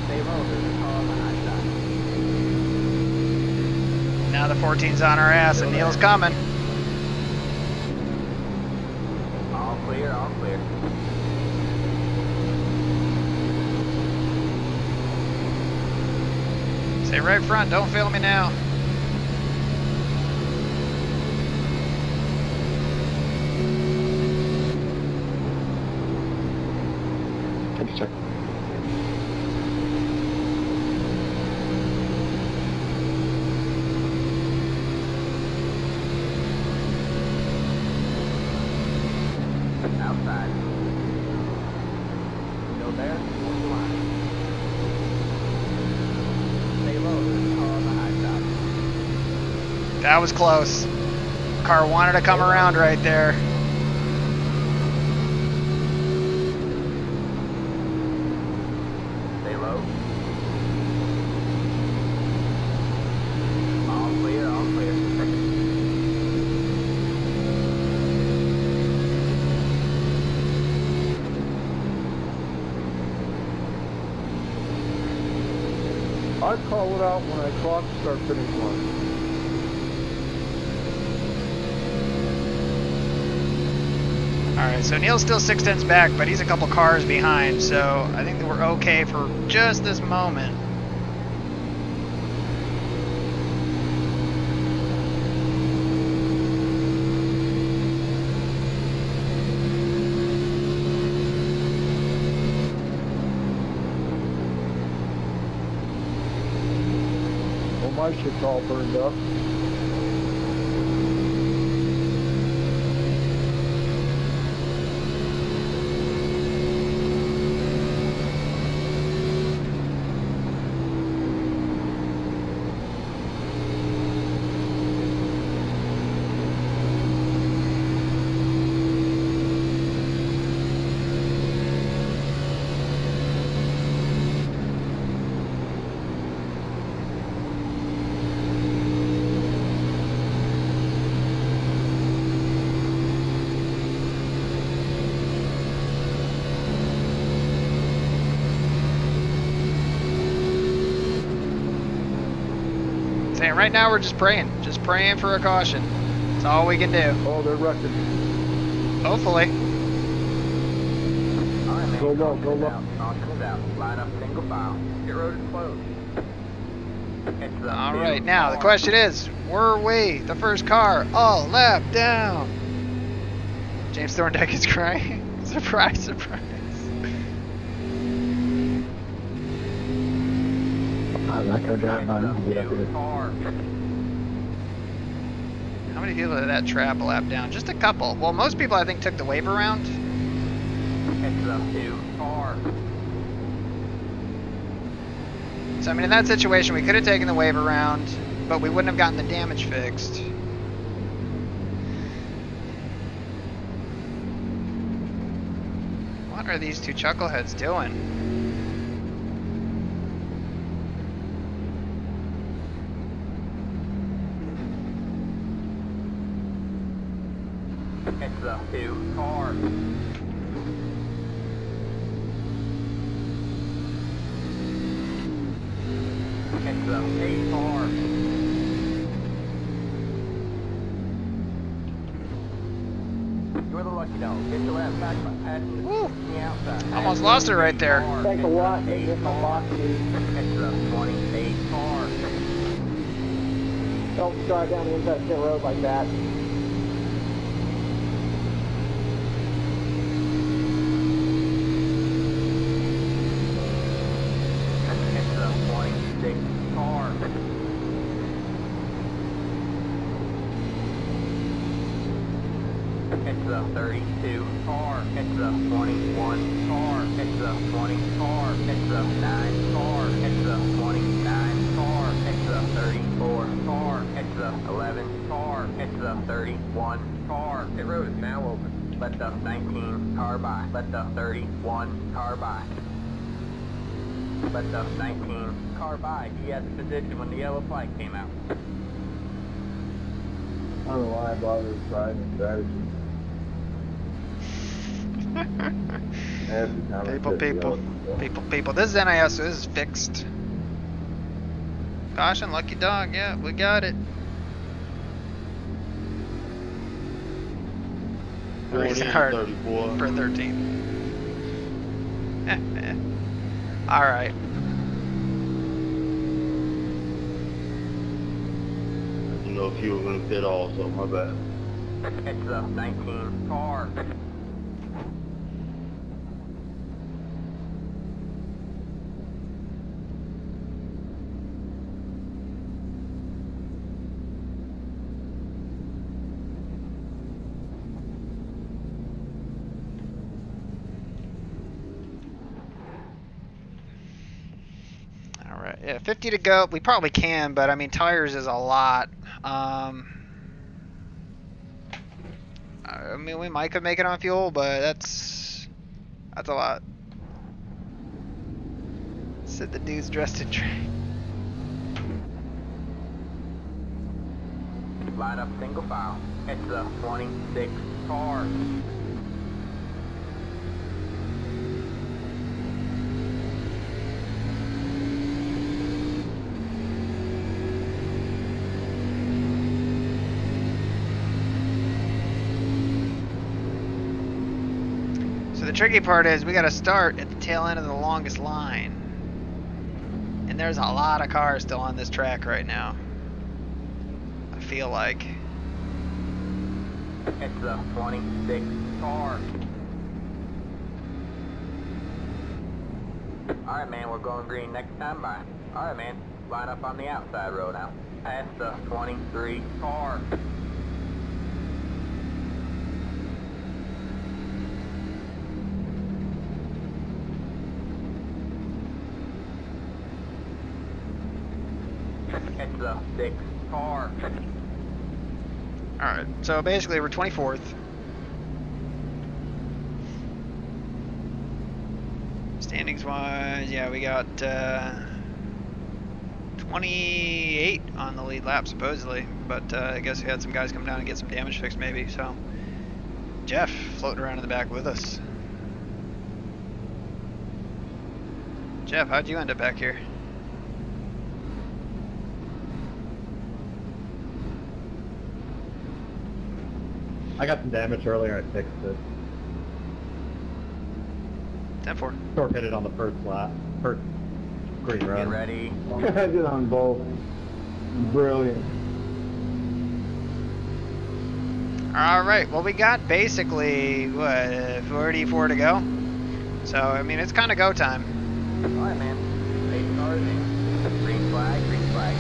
Stay low, there's a car on the high side. Now the 14's on our ass and Neil's coming. All clear, all clear. Stay right front, don't fail me now. Thank you, sir. Outside. Still there? Hold your line. Stay low, there's a car on the high side. That was close. Car wanted to come around right there. Stay low. All clear, all clear. I call it out when I cross the start finish line. Alright, so Neil's still 6/10 back, but he's a couple cars behind, so I think that we're okay for just this moment. My shit's all burned up. Saying right now we're just praying for a caution. That's all we can do. Oh, they're wrecking. Hopefully. All right, man. Go low, Caution go is low. out. Caution is out. Line up single file. Pit road is closed. It's the All new right, now the car. question is, were we the first car all lap down? James Thorndike is crying. Surprise, surprise. I'm not going to drive by. I'll get up New here. car. How many people did that trap lap down? Just a couple. Well, most people I think took the wave around. It's the new car. So I mean, in that situation, we could have taken the wave around, but we wouldn't have gotten the damage fixed. What are these two chuckleheads doing? It's the new car. It's the A car. You're the lucky dog. Get your left back by passing the outside. Almost lost it right there. Thanks a lot. Get my box. It's the 28 car. Don't drive down the inside pit road like that. It's the 26 car. It's the 32 car. It's the 21 car. It's the 20 car. It's the 9 car. It's the 29 car. It's the 34 car. It's the 11 car. It's the 31 car. Pit road is now open. Let the 19 car by. Let the 31 car by. Let the 19 car by. He had the position when the yellow flag came out. I don't know why I bothered trying the strategy. Every time I hit the other. People. This is NIS, so this is fixed. Caution, lucky dog. Yeah, we got it. Hard 34. for 13. All right. You know, if you were going to pit also, my bad. It's the 19 car. All right. Yeah, 50 to go. We probably can, but I mean, tires is a lot. I mean, we might could make it on fuel, but that's a lot. Said the dude's dressed in train. Line up single file. It's the 26 car. So the tricky part is we got to start at the tail end of the longest line. And there's a lot of cars still on this track right now. I feel like. It's the 26 car. Alright, man, we're going green next time. Bye. Alright, man. Line up on the outside row now. Past the 23 car. Catch the 6 car. Alright, so basically we're 24th. Standings wise, yeah, we got 28 on the lead lap supposedly, but I guess we had some guys come down and get some damage fixed maybe, so Jeff floating around in the back with us. Jeff, how'd you end up back here? I got some damage earlier, I fixed it. 10-4. Torque hit it on the first lap. First green Get run. ready. I did on both. Brilliant. Alright, well we got basically, what, 44 to go? So, I mean, it's kind of go time. Alright, man. 8 cars in. Green flag, green flag.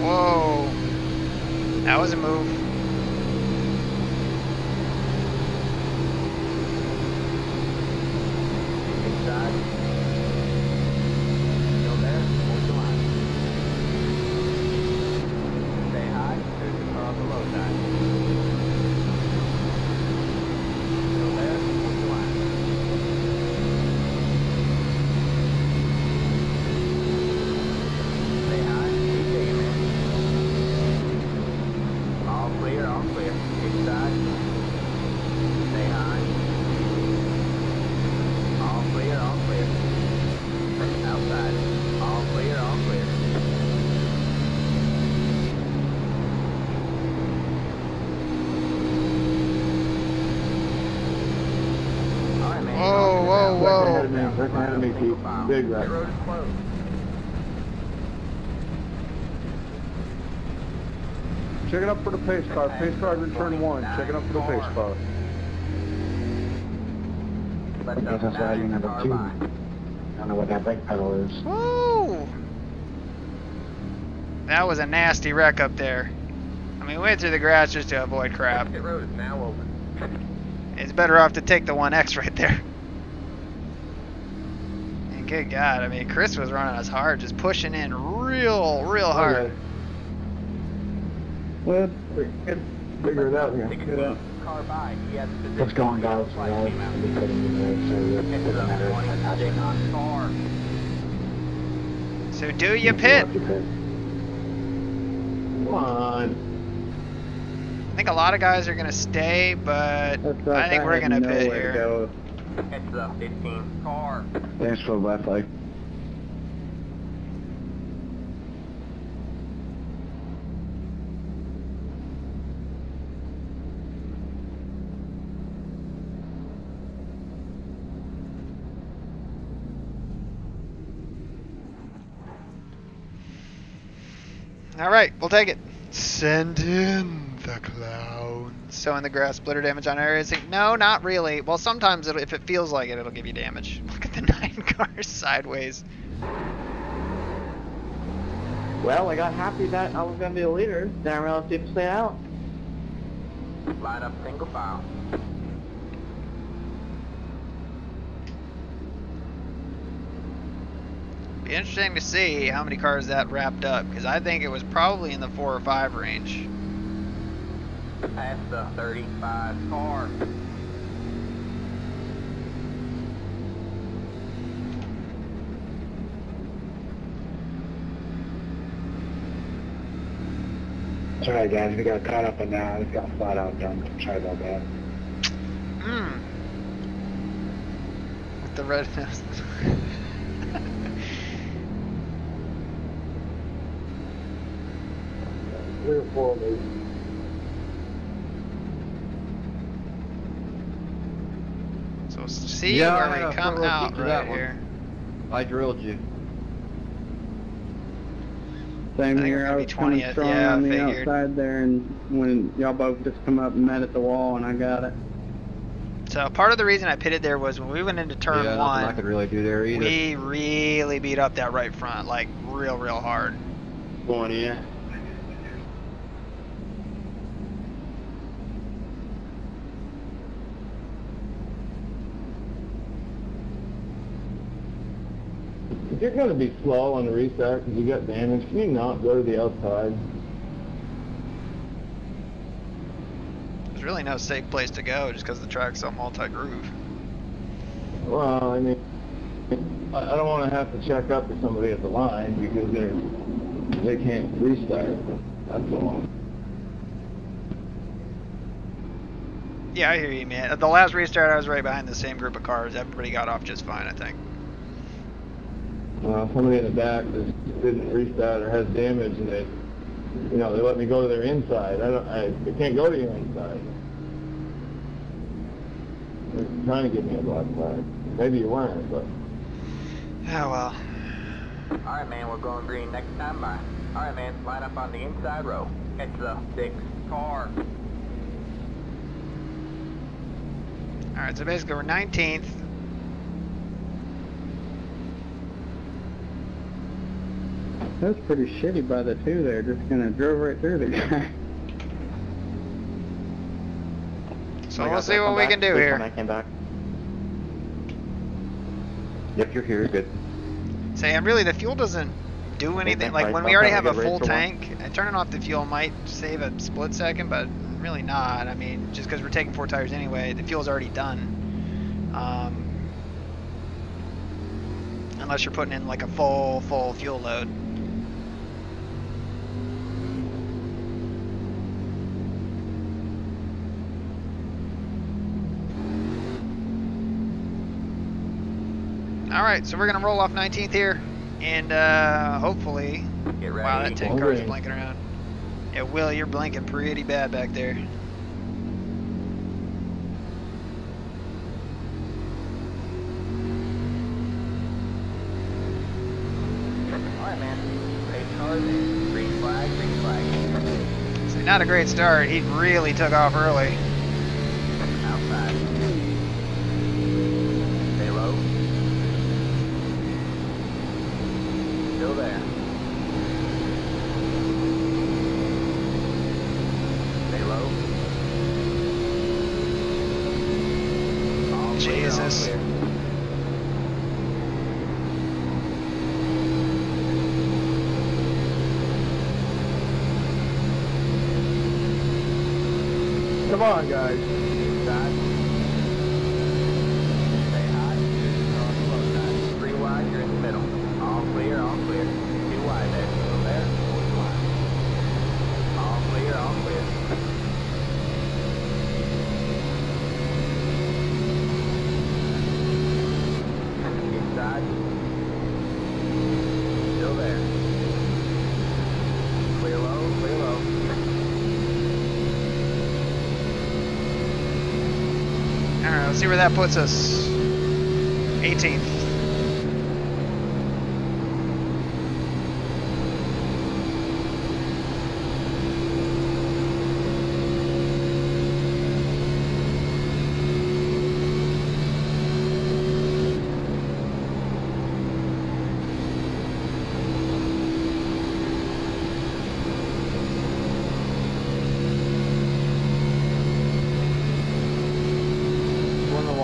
Whoa. That was a move. Inside. Still there? Hold the line. Stay high. There's the car on the low side. Still there? Hold the line. Stay high. Keep digging, man. All clear, all clear. Inside. Stay high. All clear, all clear. Outside. All clear, all clear. Alright, man. Whoa, whoa, whoa. Second ahead of me, Pete. Big Pit right. road is closed. Check it up for the pace car. Pace car in turn 1. Check it up for the pace car. Let I guess that's why you're number 2. I don't know what that brake pedal is. Woo! That was a nasty wreck up there. I mean, we went through the grass just to avoid crap. Pit road is now open. It's better off to take the 1X right there. And good God, I mean, Chris was running us hard, just pushing in real hard. Okay. Well, figure it out here. Take a car by. He has position. What's going on, guys? Flag came out. We'll be putting in there, so it Catch doesn't the matter if I pass or 26 not. car. So do your pit. Come on. I think a lot of guys are going to stay, but I think we're going to pit here. Catch the 15 car. Thanks for the left leg. All right, we'll take it. Send in the clowns. So in the grass splitter damage on iRacing? No, not really. Well, sometimes if it feels like it, it'll give you damage. Look at the 9 cars sideways. Well, I got happy that I was going to be the leader. Then I realized people stay out. Line up single file. Be interesting to see how many cars that wrapped up, because I think it was probably in the 4 or 5 range. Past the 35 car. It's alright, guys. We got caught up in that. I just got flat out dumped. I'm sorry about that. With the red nose. 3 or 4 maybe. So see Yeah, I where had we a come front row out seat to right that one. here. I drilled you. Same I think here. we're I gonna was be kind 20th. of strong Yeah, on I the figured. outside there, and when y'all both just come up and met at the wall, and I got it. So part of the reason I pitted there was when we went into turn Yeah, nothing I one, could really do there either. we really beat up that right front, like real hard. Going in. If you're going to be slow on the restart because you got damage, can you not go to the outside? There's really no safe place to go just because the track's so multi-groove. Well, I mean, I don't want to have to check up to somebody at the line because they can't restart. That's all. Yeah, I hear you, man. The last restart, I was right behind the same group of cars. Everybody got off just fine, I think. Somebody in the back that didn't restart or has damage, and they let me go to their inside. I can't go to your inside. They're trying to give me a black flag. Maybe you weren't, but. Oh well. Alright, man, we're going green next time by. Alright, man, line up on the inside row. Catch the 6th car. Alright, so basically we're 19th. That's pretty shitty by the two there. Just gonna drove right through the guy. So we'll see what we can do here. I came back. Yep, you're here. Good. Saying really the fuel doesn't do anything. Like when we already have a full tank, turning off the fuel might save a split second, but really not. I mean, just because we're taking 4 tires anyway, the fuel's already done. Unless you're putting in like a full fuel load. Alright, so we're going to roll off 19th here, and hopefully... Get ready. Wow, that 10 car is blinking around. Yeah, Will, you're blinking pretty bad back there. Alright, man. 8 cars in. Green flag, green flag. So not a great start. He really took off early. Outside. Stay low. Still there. Stay low. All clear, all Jesus. clear. Come on, guys. Inside. Stay high. On the low side. 3 wide, you're in the middle. All clear, all clear. 2 wide there. Still there. 4 wide. All clear, all clear. Inside. Still there. Clear low, clear low. Alright, let's see where that puts us. 18th.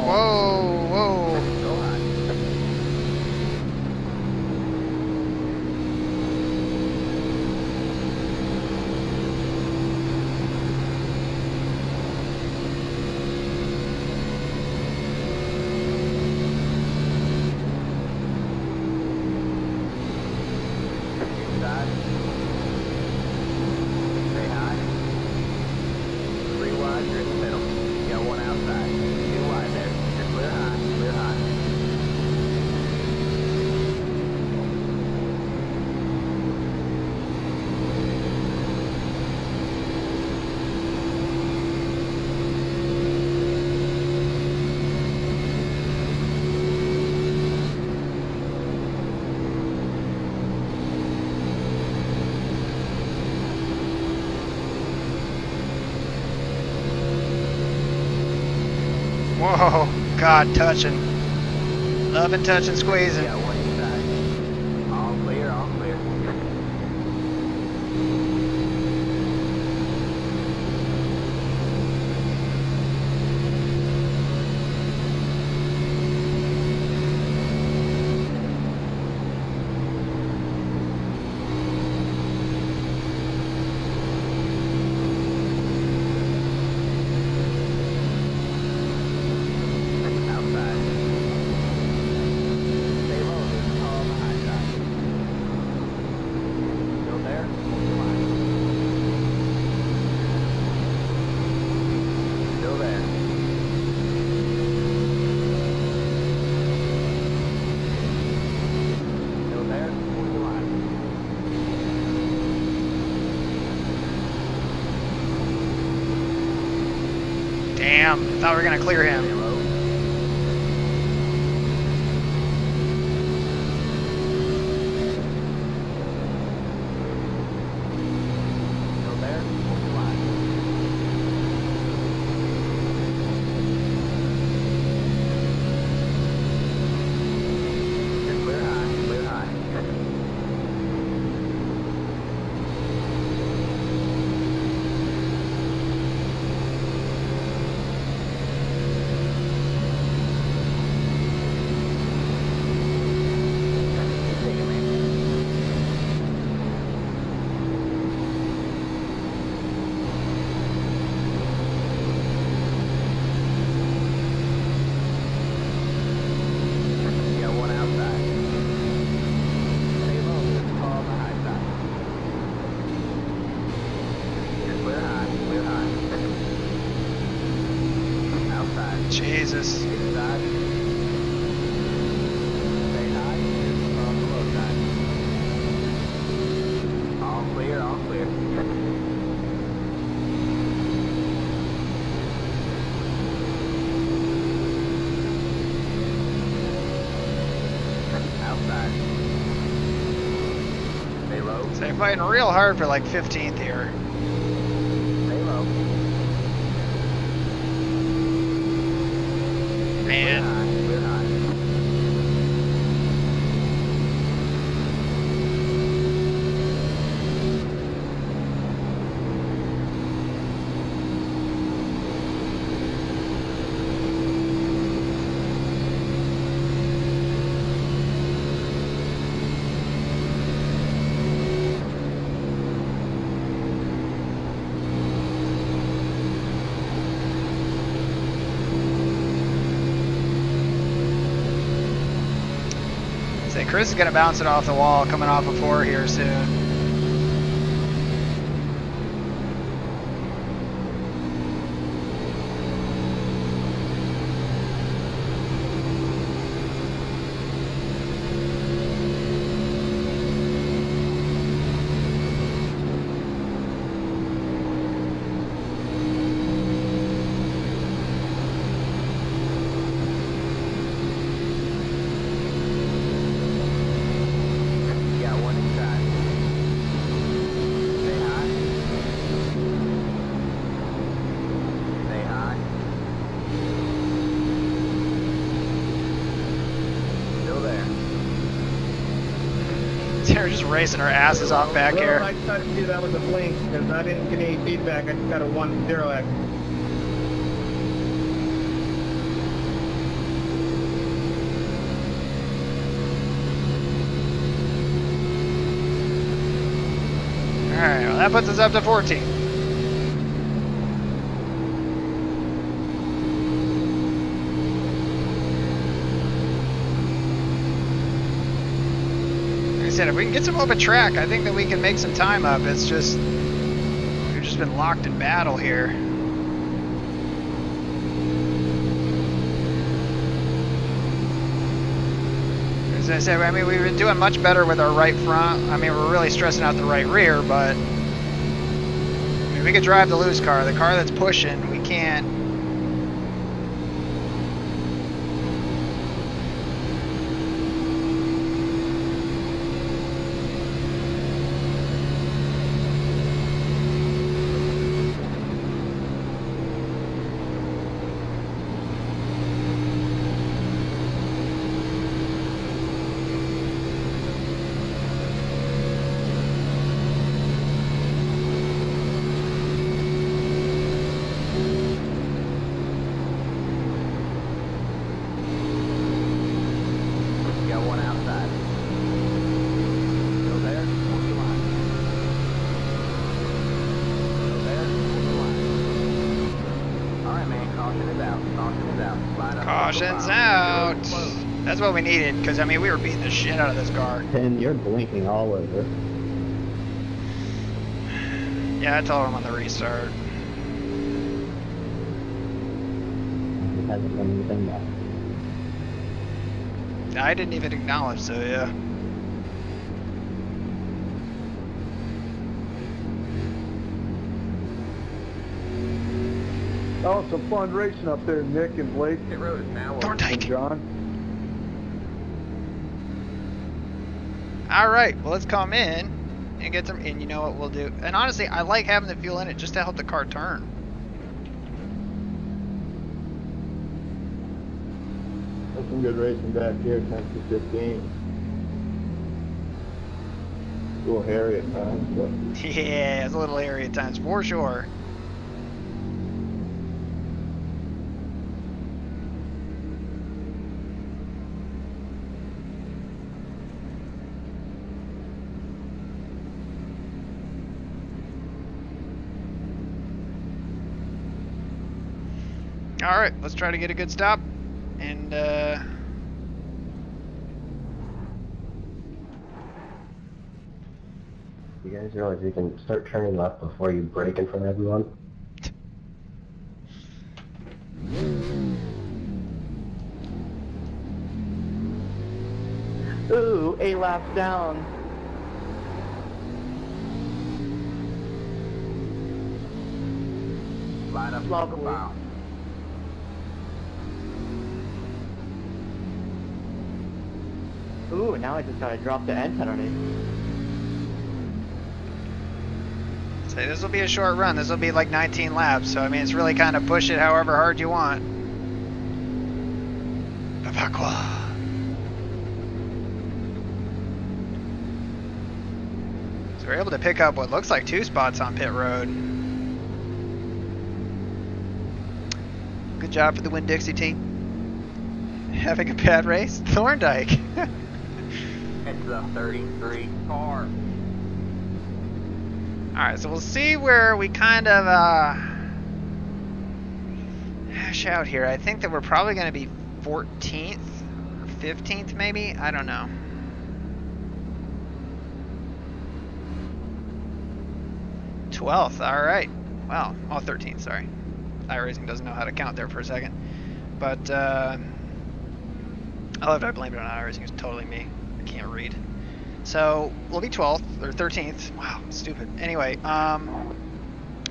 Whoa, whoa. Go high. Whoa, God, touching. Loving, touching, squeezing. Yeah, one inside. All clear, all clear. Outside. Stay low, there's a car on the high side. Still there? Hold the line. Still there. Still there? Hold the line. Damn, thought we were gonna clear him. Stay low. Still there? Hold the line. You're clear high, clear high. Keep taking me. You got one outside. Stay low, there's a car on the high side. You're clear high, clear high. Outside. Jesus. Inside. Stay high, there's a car on the low side. All clear, all clear. Outside. Stay low. So they're fighting real hard for like 15th here. Stay low. Clear Man, high, clear high. say Chris is gonna bounce it off the wall coming off of 4 here soon. You got one inside. Stay high. Stay high. Still there. They're just racing our asses off back here. I tried to do that with a blink because I didn't get any feedback. I just got a 1-0 X. Alright, well that puts us up to 14. Like I said, if we can get some open track, I think that we can make some time up. It's just, we've just been locked in battle here. As I said, I mean, we've been doing much better with our right front. I mean, we're really stressing out the right rear, but I mean, we could drive the loose car. The car that's pushing, we can't. Caution's out. That's what we needed, because, I mean, we were beating the shit out of this car. And you're blinking all over. Yeah, I told him on the restart. It hasn't done anything yet. I didn't even acknowledge, so yeah. Oh, some fun racing up there, Nick and Blake. Pit road is now open. And John. Alright, well, let's come in and get some, and you know what we'll do. And honestly, I like having the fuel in it just to help the car turn. That's some good racing back here, 10 to 15. A little hairy at times, but Yeah, it's a little hairy at times, for sure. Alright, let's try to get a good stop. And, You guys realize you can start turning left before you brake in front of everyone? Ooh, 8 laps down. Line up Log log bow. Ooh, now I just gotta drop the end penalty. say this will be a short run. This will be like 19 laps. So, I mean, it's really kind of push it however hard you want. Papaqua. So we're able to pick up what looks like 2 spots on pit road. Good job for the Winn-Dixie team. Having a bad race? Thorndike. It's a 33 car. Alright, so we'll see where we kind of hash out here. I think that we're probably going to be 14th or 15th maybe? I don't know. '12th, alright. Wow, oh, 13th, sorry. iRacing doesn't know how to count there for a second. But, I love it, I blame it on iRacing, it's totally me. I can't read. So, we'll be 12th, or 13th. Wow, stupid. Anyway,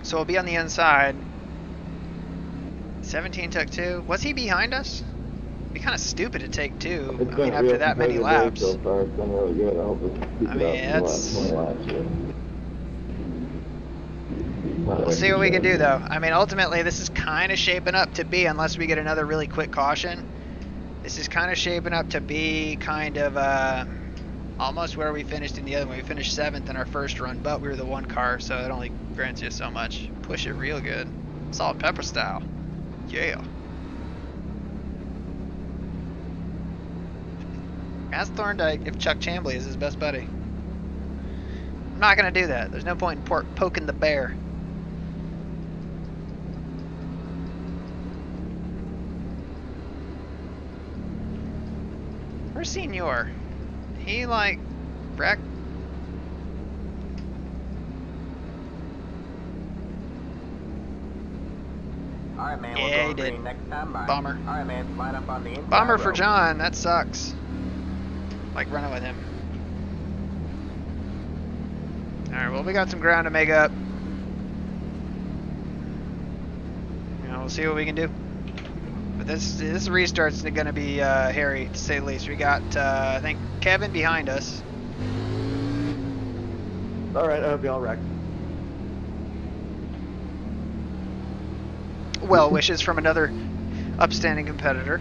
so we'll be on the inside. 17 took 2. Was he behind us? It'd be kind of stupid to take 2. I mean, after that many laps. So far, it's been really good. I hope I mean, that's... We'll see what we can do, though. I mean, ultimately, this is kind of shaping up to be, unless we get another really quick caution, this is kind of shaping up to be kind of almost where we finished in the other one. We finished 7th in our first run, but we were the 1 car, so it only grants you so much. Push it real good. Salt and pepper style. Yeah. Ask Thorndike if Chuck Chambly is his best buddy. I'm not going to do that. There's no point in poking the bear. Where's Senior? He like wrecked. Alright, man, Yeah, we'll he go did. green next time. Bye. Bummer. Alright, man, line up on the inside. Bummer for row. John. That sucks. Like running with him. Alright, well, we got some ground to make up. You know, we'll see what we can do. But this restart's going to be hairy, to say the least. We got, I think, Kevin behind us. Alright, I hope y'all wrecked. Well wishes from another upstanding competitor.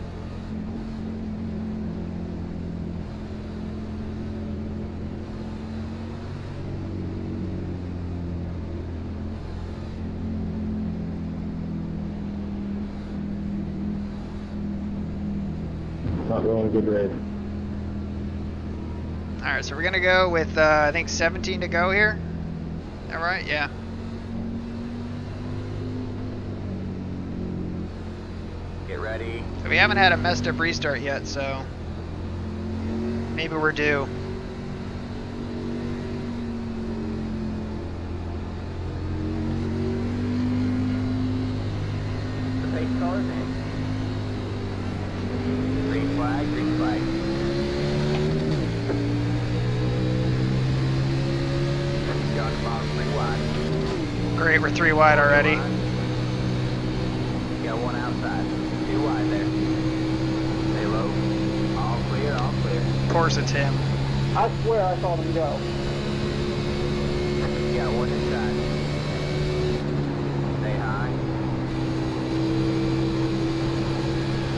Not really a good race. Alright, so we're going to go with, I think, 17 to go here. Is that right? Yeah. Get ready. We haven't had a messed up restart yet, so maybe we're due. The pace car is in. Green flag, green flag. Got the bottom 3 wide. Great, we're 3 wide already. Got one outside. 2 wide there. Stay low. All clear, all clear. Of course it's him. I swear I saw them go. Got one inside. Stay high.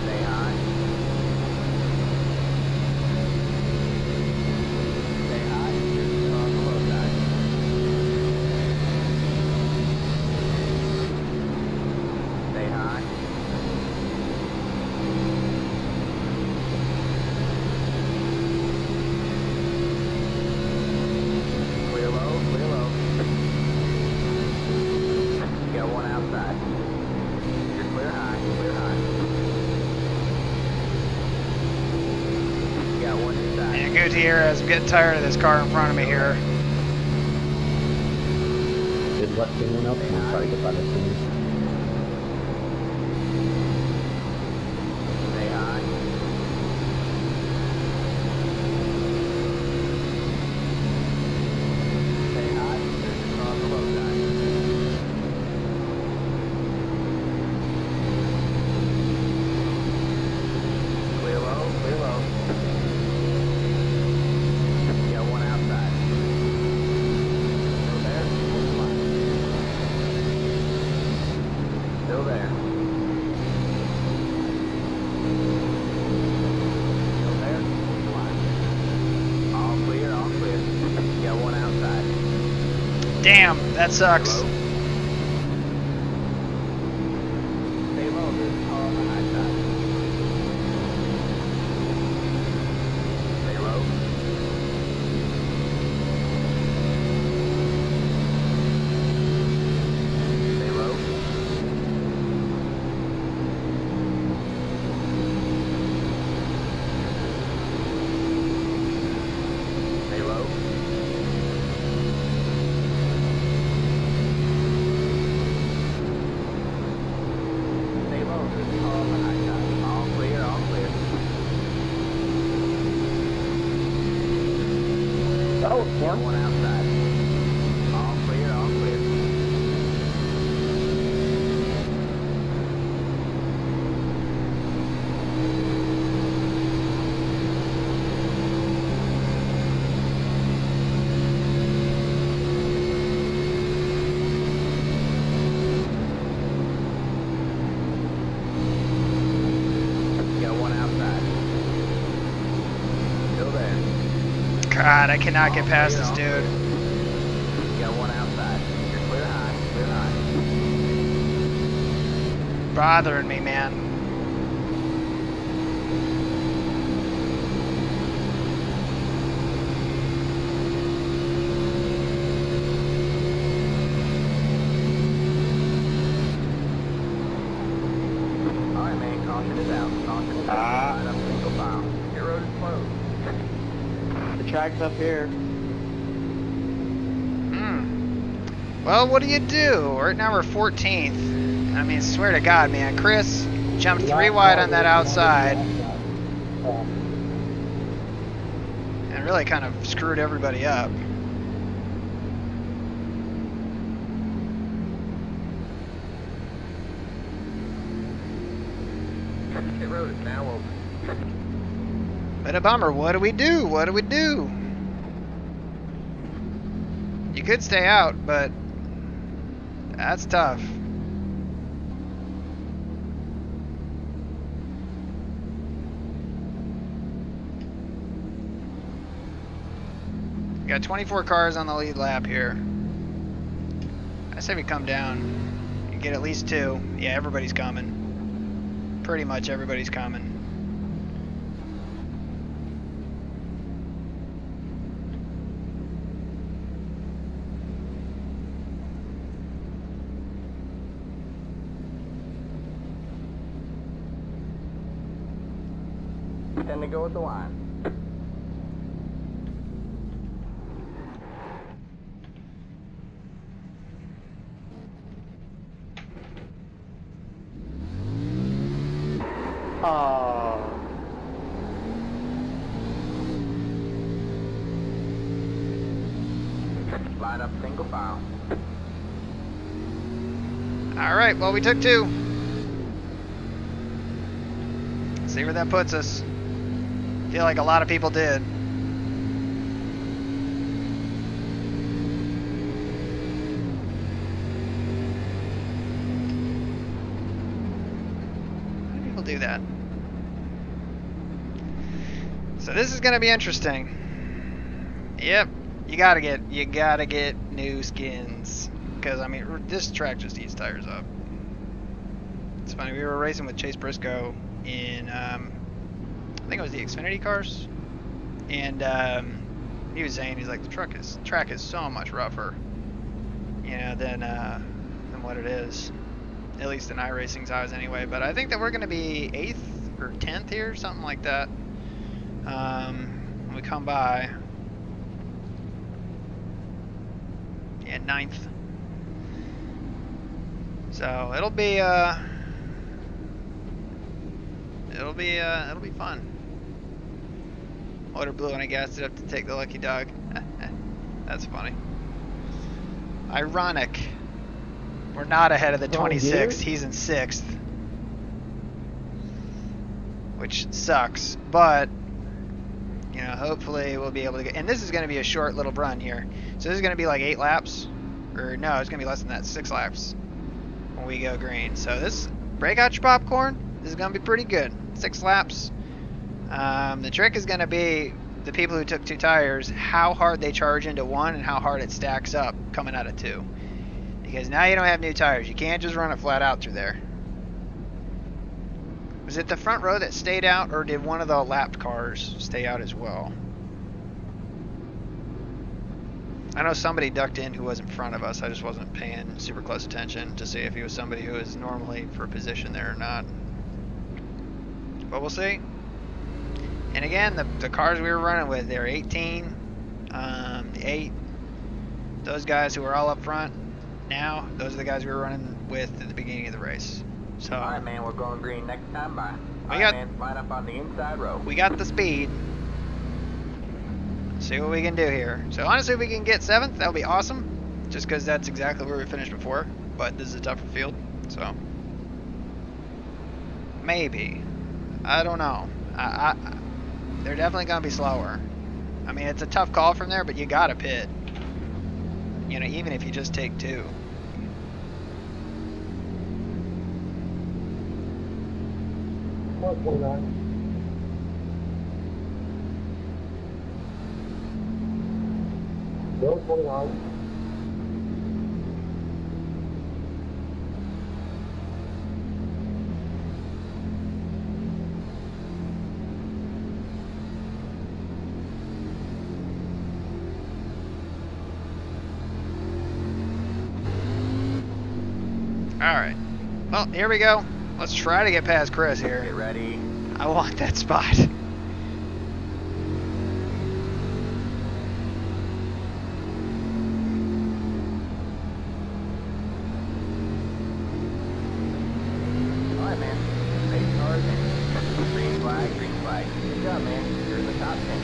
Stay high. Stay high. On the low side. Stay high. Clear low, clear low. Got one outside. You're clear high, clear high. Got one inside. And Gutierrez, I'm getting tired of this car in front of me here. Good luck getting up and try to get by the scene. Stay high. Stay high. There's on the low side. Clear low, clear low. Got one outside. Still there? Still there. Still there? All clear, all clear. Got one outside. Damn, that sucks. Stay low, there's a car on the high side. Stay low. Stay low. Stay low. Stay low, there's a car on the high side. All clear, all clear. That was Got fun. one outside. All clear, all clear. Got one outside. Still there. God, I cannot get All past clear, this all dude. clear. Got one outside. You're clear high, clear high. Bothering me, man. Alright, man, caution is out. Caution is out. Line up single file. Your road is closed. The track's up here. Well, what do you do? Right now we're 14th. I mean, swear to God, man. Chris jumped 3 wide on that outside and really kind of screwed everybody up. Pit road is now open. But a bummer. What do we do? What do we do? You could stay out, but that's tough. We got 24 cars on the lead lap here. I say we come down and get at least 2. Yeah, everybody's coming. Pretty much everybody's coming. 10 to go at the line. Line up single file. Alright, well we took 2. See where that puts us. Feel like a lot of people did. How do people do that? So this is gonna be interesting. Yep, you gotta get new skins. Because I mean this track just eats tires up. It's funny, we were racing with Chase Briscoe in I think it was the Xfinity cars, and he was saying, he's like, the track is so much rougher, you know, than what it is, at least in iRacing's eyes anyway. But I think that we're going to be 8th or 10th here, something like that, when we come by. Yeah, 9th. So it'll be fun. Motor blew and I gassed it up to take the lucky dog. That's funny. Ironic. We're not ahead of the 26th. He's in 6th. Which sucks, but you know, hopefully we'll be able to get, and this is going to be a short little run here. So this is going to be like 8 laps, or no, it's going to be less than that, 6 laps when we go green. So this, break out your popcorn. This is going to be pretty good. 6 laps. The trick is going to be the people who took 2 tires, how hard they charge into 1 and how hard it stacks up coming out of 2. Because now you don't have new tires. You can't just run it flat out through there. Was it the front row that stayed out, or did one of the lapped cars stay out as well? I know somebody ducked in who was in front of us. I just wasn't paying super close attention to see if he was somebody who was normally for position there or not. But we'll see. And again, the cars we were running with, they're 18, the 8. Those guys who are all up front now, those are the guys we were running with at the beginning of the race. So, alright, man, we're going green next time by. Man, line up on the inside row. We got the speed. See what we can do here. So honestly, if we can get 7th, that would be awesome. Just because that's exactly where we finished before. But this is a tougher field, so maybe. I don't know. They're definitely gonna be slower. I mean, it's a tough call from there, but you gotta pit. You know, even if you just take 2. Bill 29. Alright. Well, here we go. Let's try to get past Chris here. Get ready. I want that spot. Alright, man. Pace cars in. Green flag, green flag. Good job, man. You're in the top 10.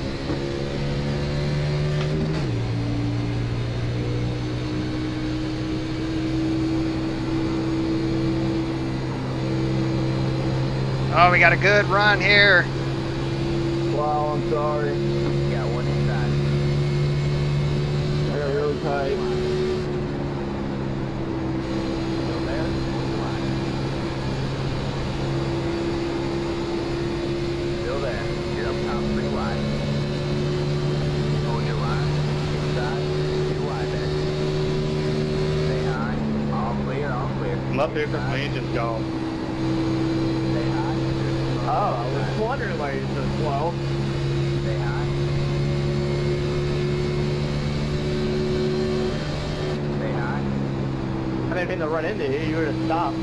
Oh, we got a good run here. Wow, I'm sorry. You got one inside. I got real tight. Still there? Hold the line. Still there. You're up top 3 wide. Hold your line. Inside. 2 wide there. Stay high. All clear, all clear. I'm up here because my engine's gone. Stay high. Oh, I was wondering why you're so slow. Stay high. Stay high. I didn't mean to run into you. You were to stop.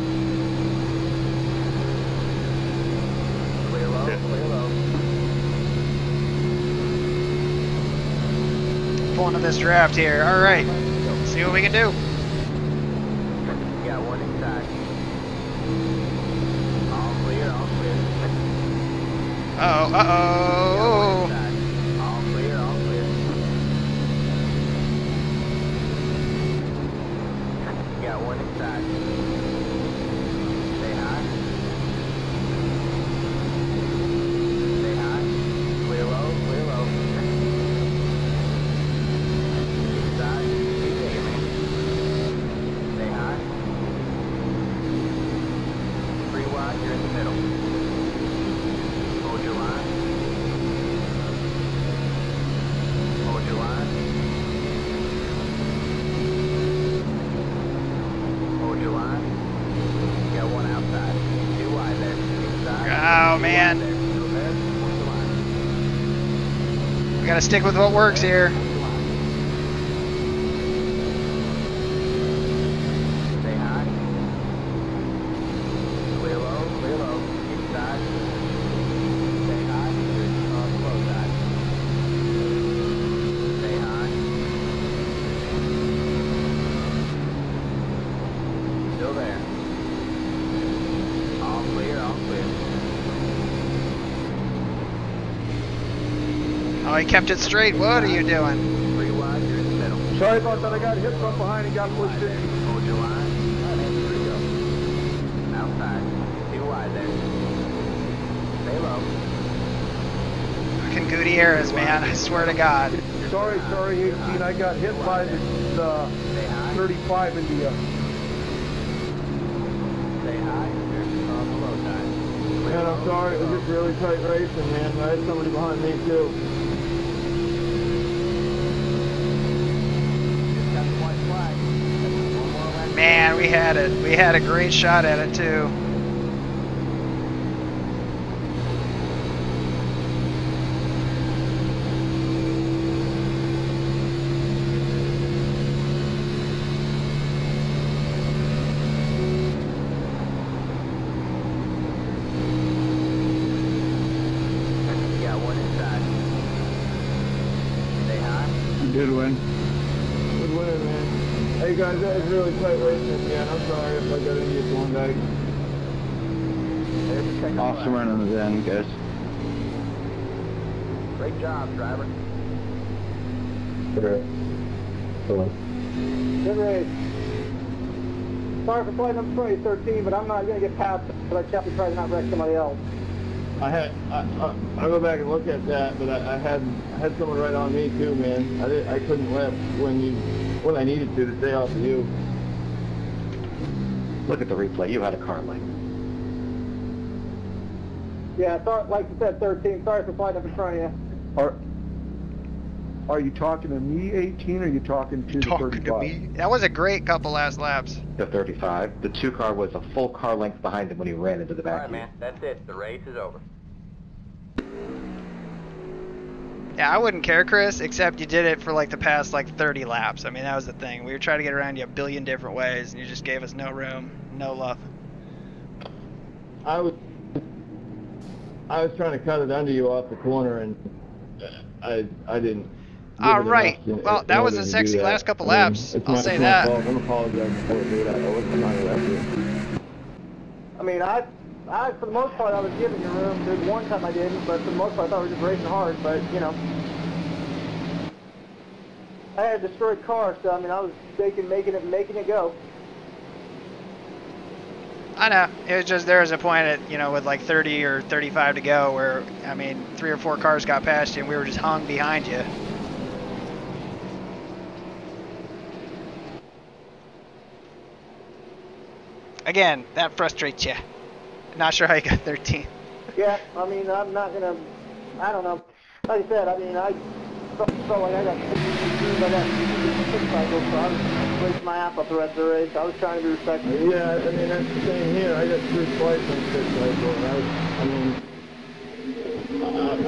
Clear low, clear low. pulling to this draft here. All right, see what we can do. Got one inside. All clear, all clear. Uh-oh, uh-oh. All clear, all clear. Got one inside. Stay high. Stay high. Clear low, clear low. Inside. Keep taking, man. Stay high. 3 wide, you're in the middle. Hold your line. Hold your line. Hold your line. You got one outside. 2 wide there. Inside. Oh, man. There. Still there. Hold your line. We gotta stick with what works here. Stay high. Clear low, clear low. Inside. Stay high. You're on the low side. Stay high. Still there. All clear, all clear. Oh, he kept it straight. What are you doing? 3 wide, you're in the middle. Sorry about that. I got hit from behind and got pushed in. Hold your line. There we go. Outside. 2 wide there. Stay low. Fucking Gutierrez, man. I swear to God. Sorry, 18. I got hit by the Stay high. 35 into you. Stay high. You're on the low side. Man, I'm sorry. It was just really tight racing, man. I had somebody behind me, too. Just got the white flag. One more lap. Man, we had a great shot at it too. You got one inside. Stay high. You did win. Good win, man. Hey, guys, that was really tight racing, man. I'm sorry if I got into you one day. There's the second Awesome flag. running the end, guys. Great job, driver. Good race. Good one. Good race. Sorry for flight number 2013, but I'm not going to get past it because I kept trying to not wreck somebody else. I go back and look at that, but I had someone right on me too, man. I couldn't left when I needed to stay off of you. Look at the replay. You had a car lane. Yeah, sorry, like you said, 13. Sorry for flight number in front of you. Are you talking to me, 18, or are you talking to the Talking 35? to me. That was a great couple last laps. The 35. The 2 car was a full car length behind him when he ran into the All back. right, man. That's it. The race is over. Yeah, I wouldn't care, Chris, except you did it for like the past like 30 laps. I mean, that was the thing. We were trying to get around you a billion different ways, and you just gave us no room, no love. I was trying to cut it under you off the corner, and I didn't. All right. Well, that was a sexy last couple laps. I'll say that. I'm apologizing for it. I wasn't trying to wreck you. I mean, I for the most part, I was giving you room. There's one time I didn't, but for the most part, I thought we were just racing hard. But, you know, I had a destroyed car, so, I mean, I was making it go. I know. It was just there was a point at, you know, with like 30 or 35 to go where, I mean, 3 or 4 cars got past you and we were just hung behind you. Again, that frustrates you. Not sure how you got 13. Yeah, I mean, I'm not going to, I don't know. Like I said, I mean, I felt like I got 6 cycles, so I was racing my ass off the rest of the race. I was trying to be respectful. Yeah, I mean, that's the same here. I got 3 twice on 6 cycles.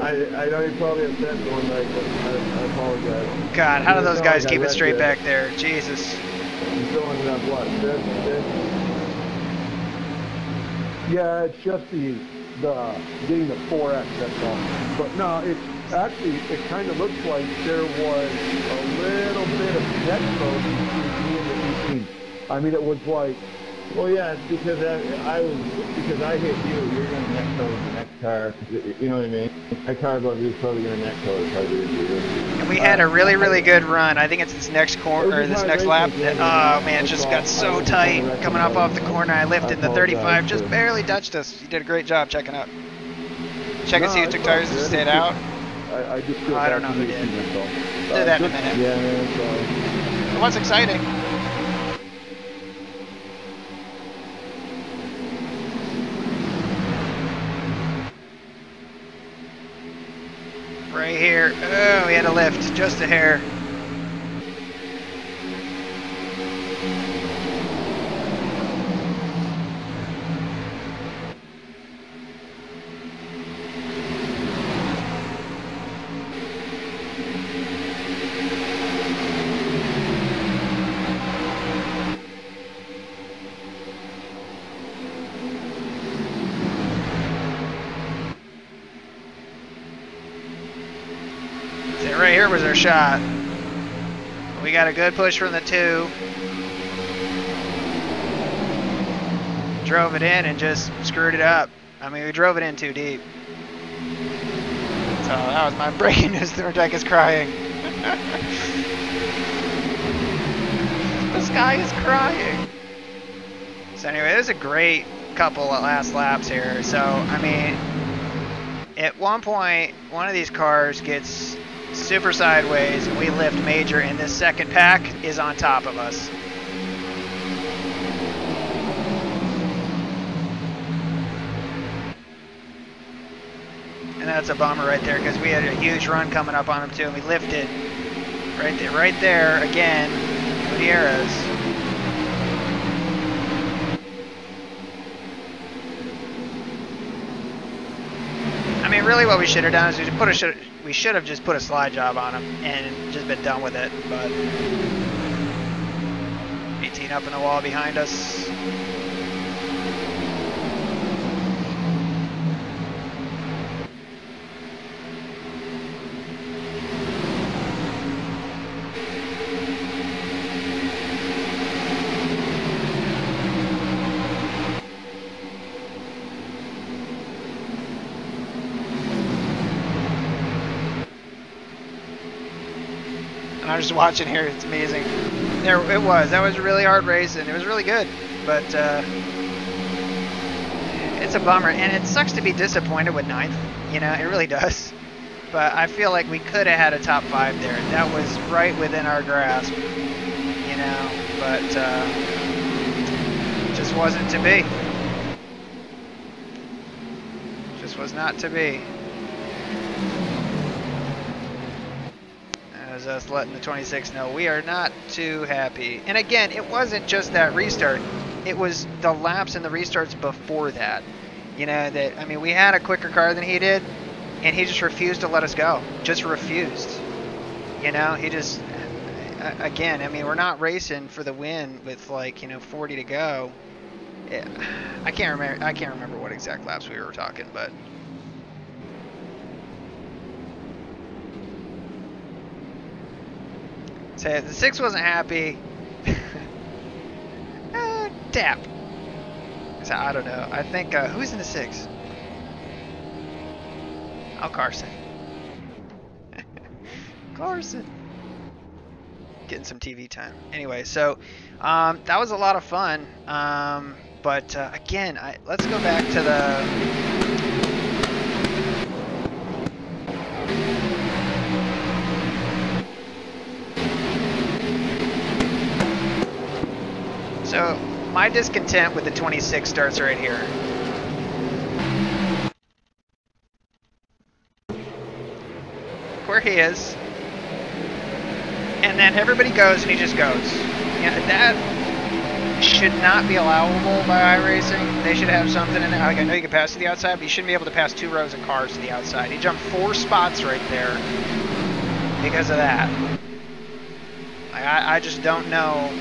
I know you're probably upset going back, but I apologize. God, how do those guys I keep it read straight that. back there? Jesus. You still ended up, what, 5th? Yeah, it's just the getting the 4X, that's all. But no, Actually, it kind of looks like there was a little bit of net code between me and the 18. I mean, it was like, Well, yeah, it's because because I hit you. You're going to net code the next car. You know what I mean? That car above you is probably going to net code if I do it to you. And we had a really, really good run. I think it's this next corner or this next lap. That, oh man, it just got so tight coming up off the corner. I lifted in the 35, just barely touched us. You did a great job checking out. Check and see who took tires and stayed out. I just feel I don't know who did. Do that in a minute. Yeah, man, sorry. It was exciting. Right here. Oh, we had a lift, just a hair. Right here was our shot. We got a good push from the 2. Drove it in and just screwed it up. I mean, we drove it in too deep. So that was my breaking news. The deck is crying. This guy is crying. So anyway, it was a great couple of last laps here. So, I mean, at one point, one of these cars gets super sideways and we lift major, and this second pack is on top of us. And that's a bummer right there, because we had a huge run coming up on them too, and we lifted right there again with the arrows. I mean, really what we should have done is we should have just put a slide job on him and just been done with it, but 18 up in the wall behind us. I was just watching here, it's amazing. That was a really hard race, and it was really good, but it's a bummer, and it sucks to be disappointed with 9th, you know, it really does. But I feel like we could have had a top 5 there. That was right within our grasp, you know, but it just wasn't to be. Just was not to be. Us letting the 26 know we are not too happy. And again, it wasn't just that restart, it was the laps and the restarts before that, you know, that I mean, we had a quicker car than he did, and he just refused to let us go. Just refused, you know. He just, again, I mean, we're not racing for the win with, like, you know, 40 to go. I can't remember what exact laps we were talking, but so the 6 wasn't happy. Tap. So I don't know. I think who's in the 6? Oh, Carson. Carson. Getting some TV time. Anyway, so that was a lot of fun. But again, let's go back to the. So, my discontent with the 26 starts right here. Where he is. And then everybody goes and he just goes. Yeah, that should not be allowable by iRacing. They should have something in there. Like, I know you can pass to the outside, but you shouldn't be able to pass 2 rows of cars to the outside. He jumped 4 spots right there because of that. I just don't know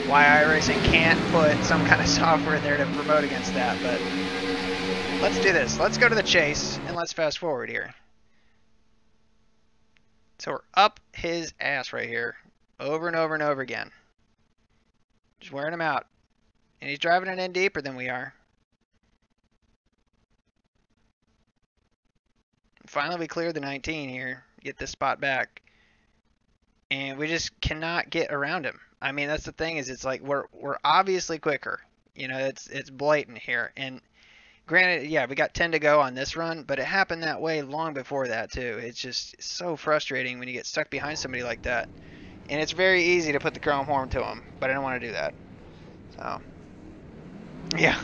why iRacing can't put some kind of software in there to promote against that, but let's do this. Let's go to the chase, and let's fast forward here. So we're up his ass right here, over and over and over again. Just wearing him out. And he's driving it in deeper than we are. Finally, we cleared the 19 here, get this spot back. And we just cannot get around him. I mean, that's the thing, is it's like we're obviously quicker. You know, it's blatant here. And granted, yeah, we got 10 to go on this run, but it happened that way long before that too. It's just so frustrating when you get stuck behind somebody like that. And it's very easy to put the chrome horn to them, but I don't want to do that. So, yeah.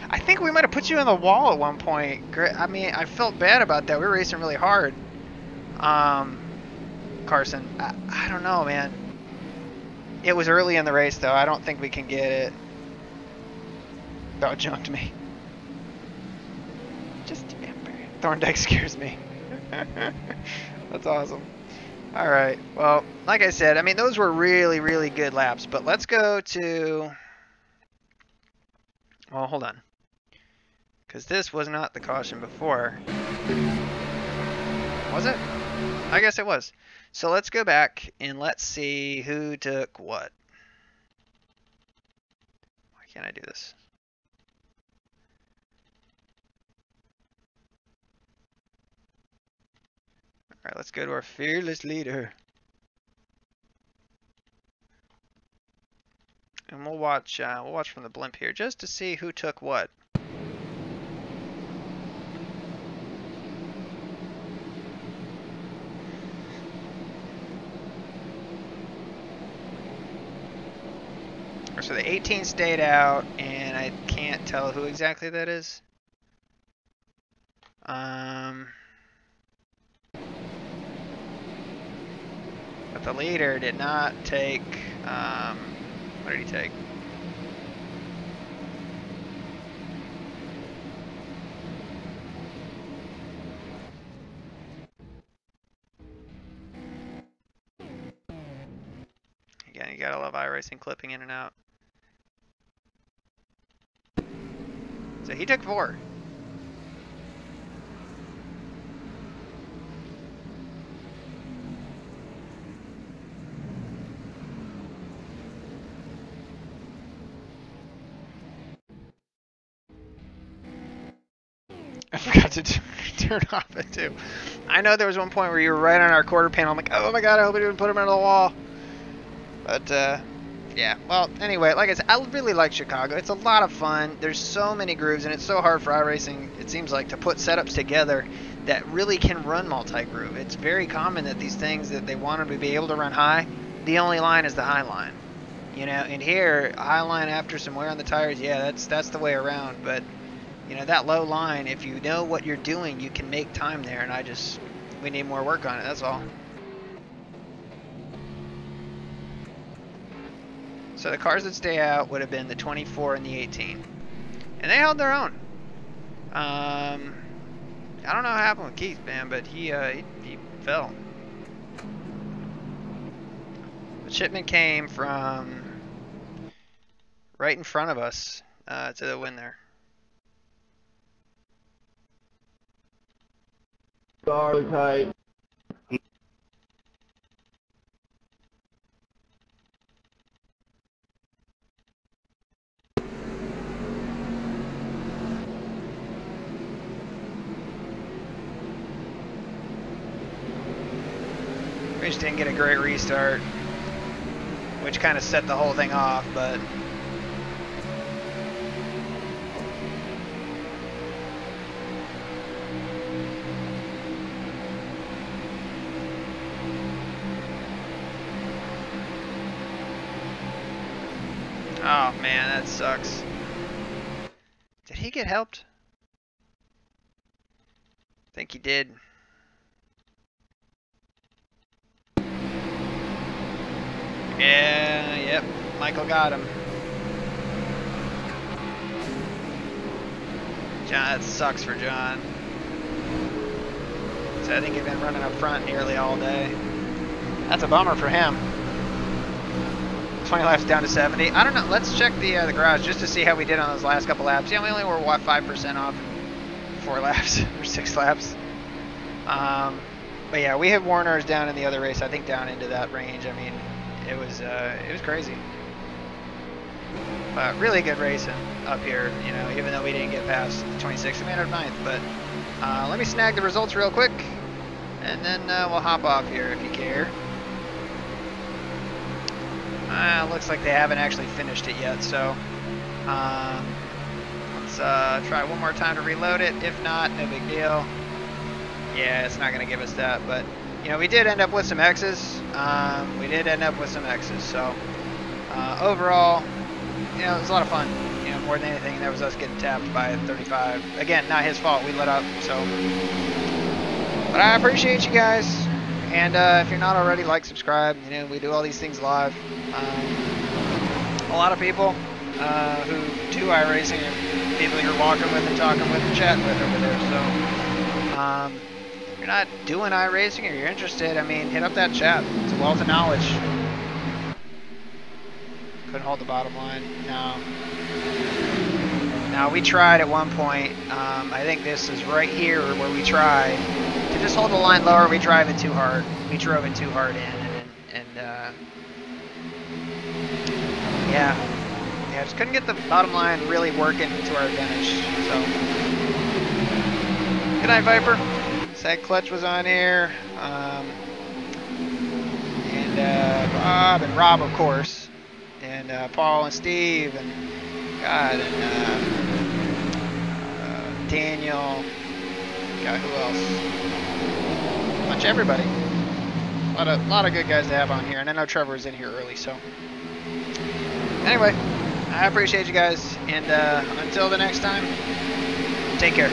I think we might have put you in the wall at one point. I mean, I felt bad about that. We were racing really hard. Carson, I don't know, man. It was early in the race, though. I don't think we can get it. Oh, it junked me. Just, Thorndike scares me. That's awesome. All right. Well, like I said, I mean, those were really, really good laps. But let's go to... Well, hold on. Because this was not the caution before. Was it? I guess it was. So let's go back and let's see who took what. Why can't I do this? All right, let's go to our fearless leader. And we'll watch from the blimp here just to see who took what. So the 18 stayed out, and I can't tell who exactly that is. But the leader did not take, what did he take? Again, you gotta love iRacing clipping in and out. So he took 4. I forgot to turn off it too. I know there was one point where you were right on our quarter panel. I'm like, oh my god, I hope we didn't put him into the wall. But, yeah. Well, anyway, like I said, I really like Chicago. It's a lot of fun. There's so many grooves, and it's so hard for iRacing, it seems like, to put setups together that really can run multi-groove. It's very common that these things, that they want them to be able to run high, the only line is the high line. You know, and here, high line after some wear on the tires, yeah, that's the way around. But, you know, that low line, if you know what you're doing, you can make time there, and we need more work on it, that's all. So the cars that stay out would have been the 24 and the 18. And they held their own. I don't know what happened with Keith, man, but he fell. The shipment came from right in front of us to the win there. Sorry, tight. We just didn't get a great restart, which kind of set the whole thing off, but oh man, that sucks. Did he get helped? I think he did. Yeah, yep, Michael got him. John, that sucks for John. So I think he's been running up front nearly all day. That's a bummer for him. 20 laps down to 70. I don't know, let's check the garage just to see how we did on those last couple laps. Yeah, we only were, what, 5% off in 4 laps, or 6 laps. But yeah, we had worn ours down in the other race. I think down into that range. I mean, it was crazy. But really good racing up here. You know, even though we didn't get past 26th, we ended up 9th. But let me snag the results real quick, and then we'll hop off here if you care. Looks like they haven't actually finished it yet, so let's try one more time to reload it. If not, no big deal. Yeah, it's not going to give us that, but you know, we did end up with some X's. So overall, you know, it was a lot of fun. You know, more than anything, that was us getting tapped by 35. Again, not his fault. We let up, so. But I appreciate you guys. And if you're not already, like, subscribe. You know, we do all these things live. A lot of people who do iRacing are people you're walking with and talking with and chatting with over there. So if you're not doing iRacing or you're interested, I mean, hit up that chat. It's a wealth of knowledge. Couldn't hold the bottom line. No. Now, we tried at one point. I think this is right here where we tried to just hold the line lower. We drive it too hard. We drove it too hard in, and yeah, just couldn't get the bottom line really working to our advantage. So, good night, Viper. Sag Clutch was on here, and Bob and Rob, of course, and Paul and Steve, and God, and Daniel. God, who else? Bunch of everybody. A lot of good guys to have on here, and I know Trevor was in here early, so. Anyway, I appreciate you guys, and until the next time, take care.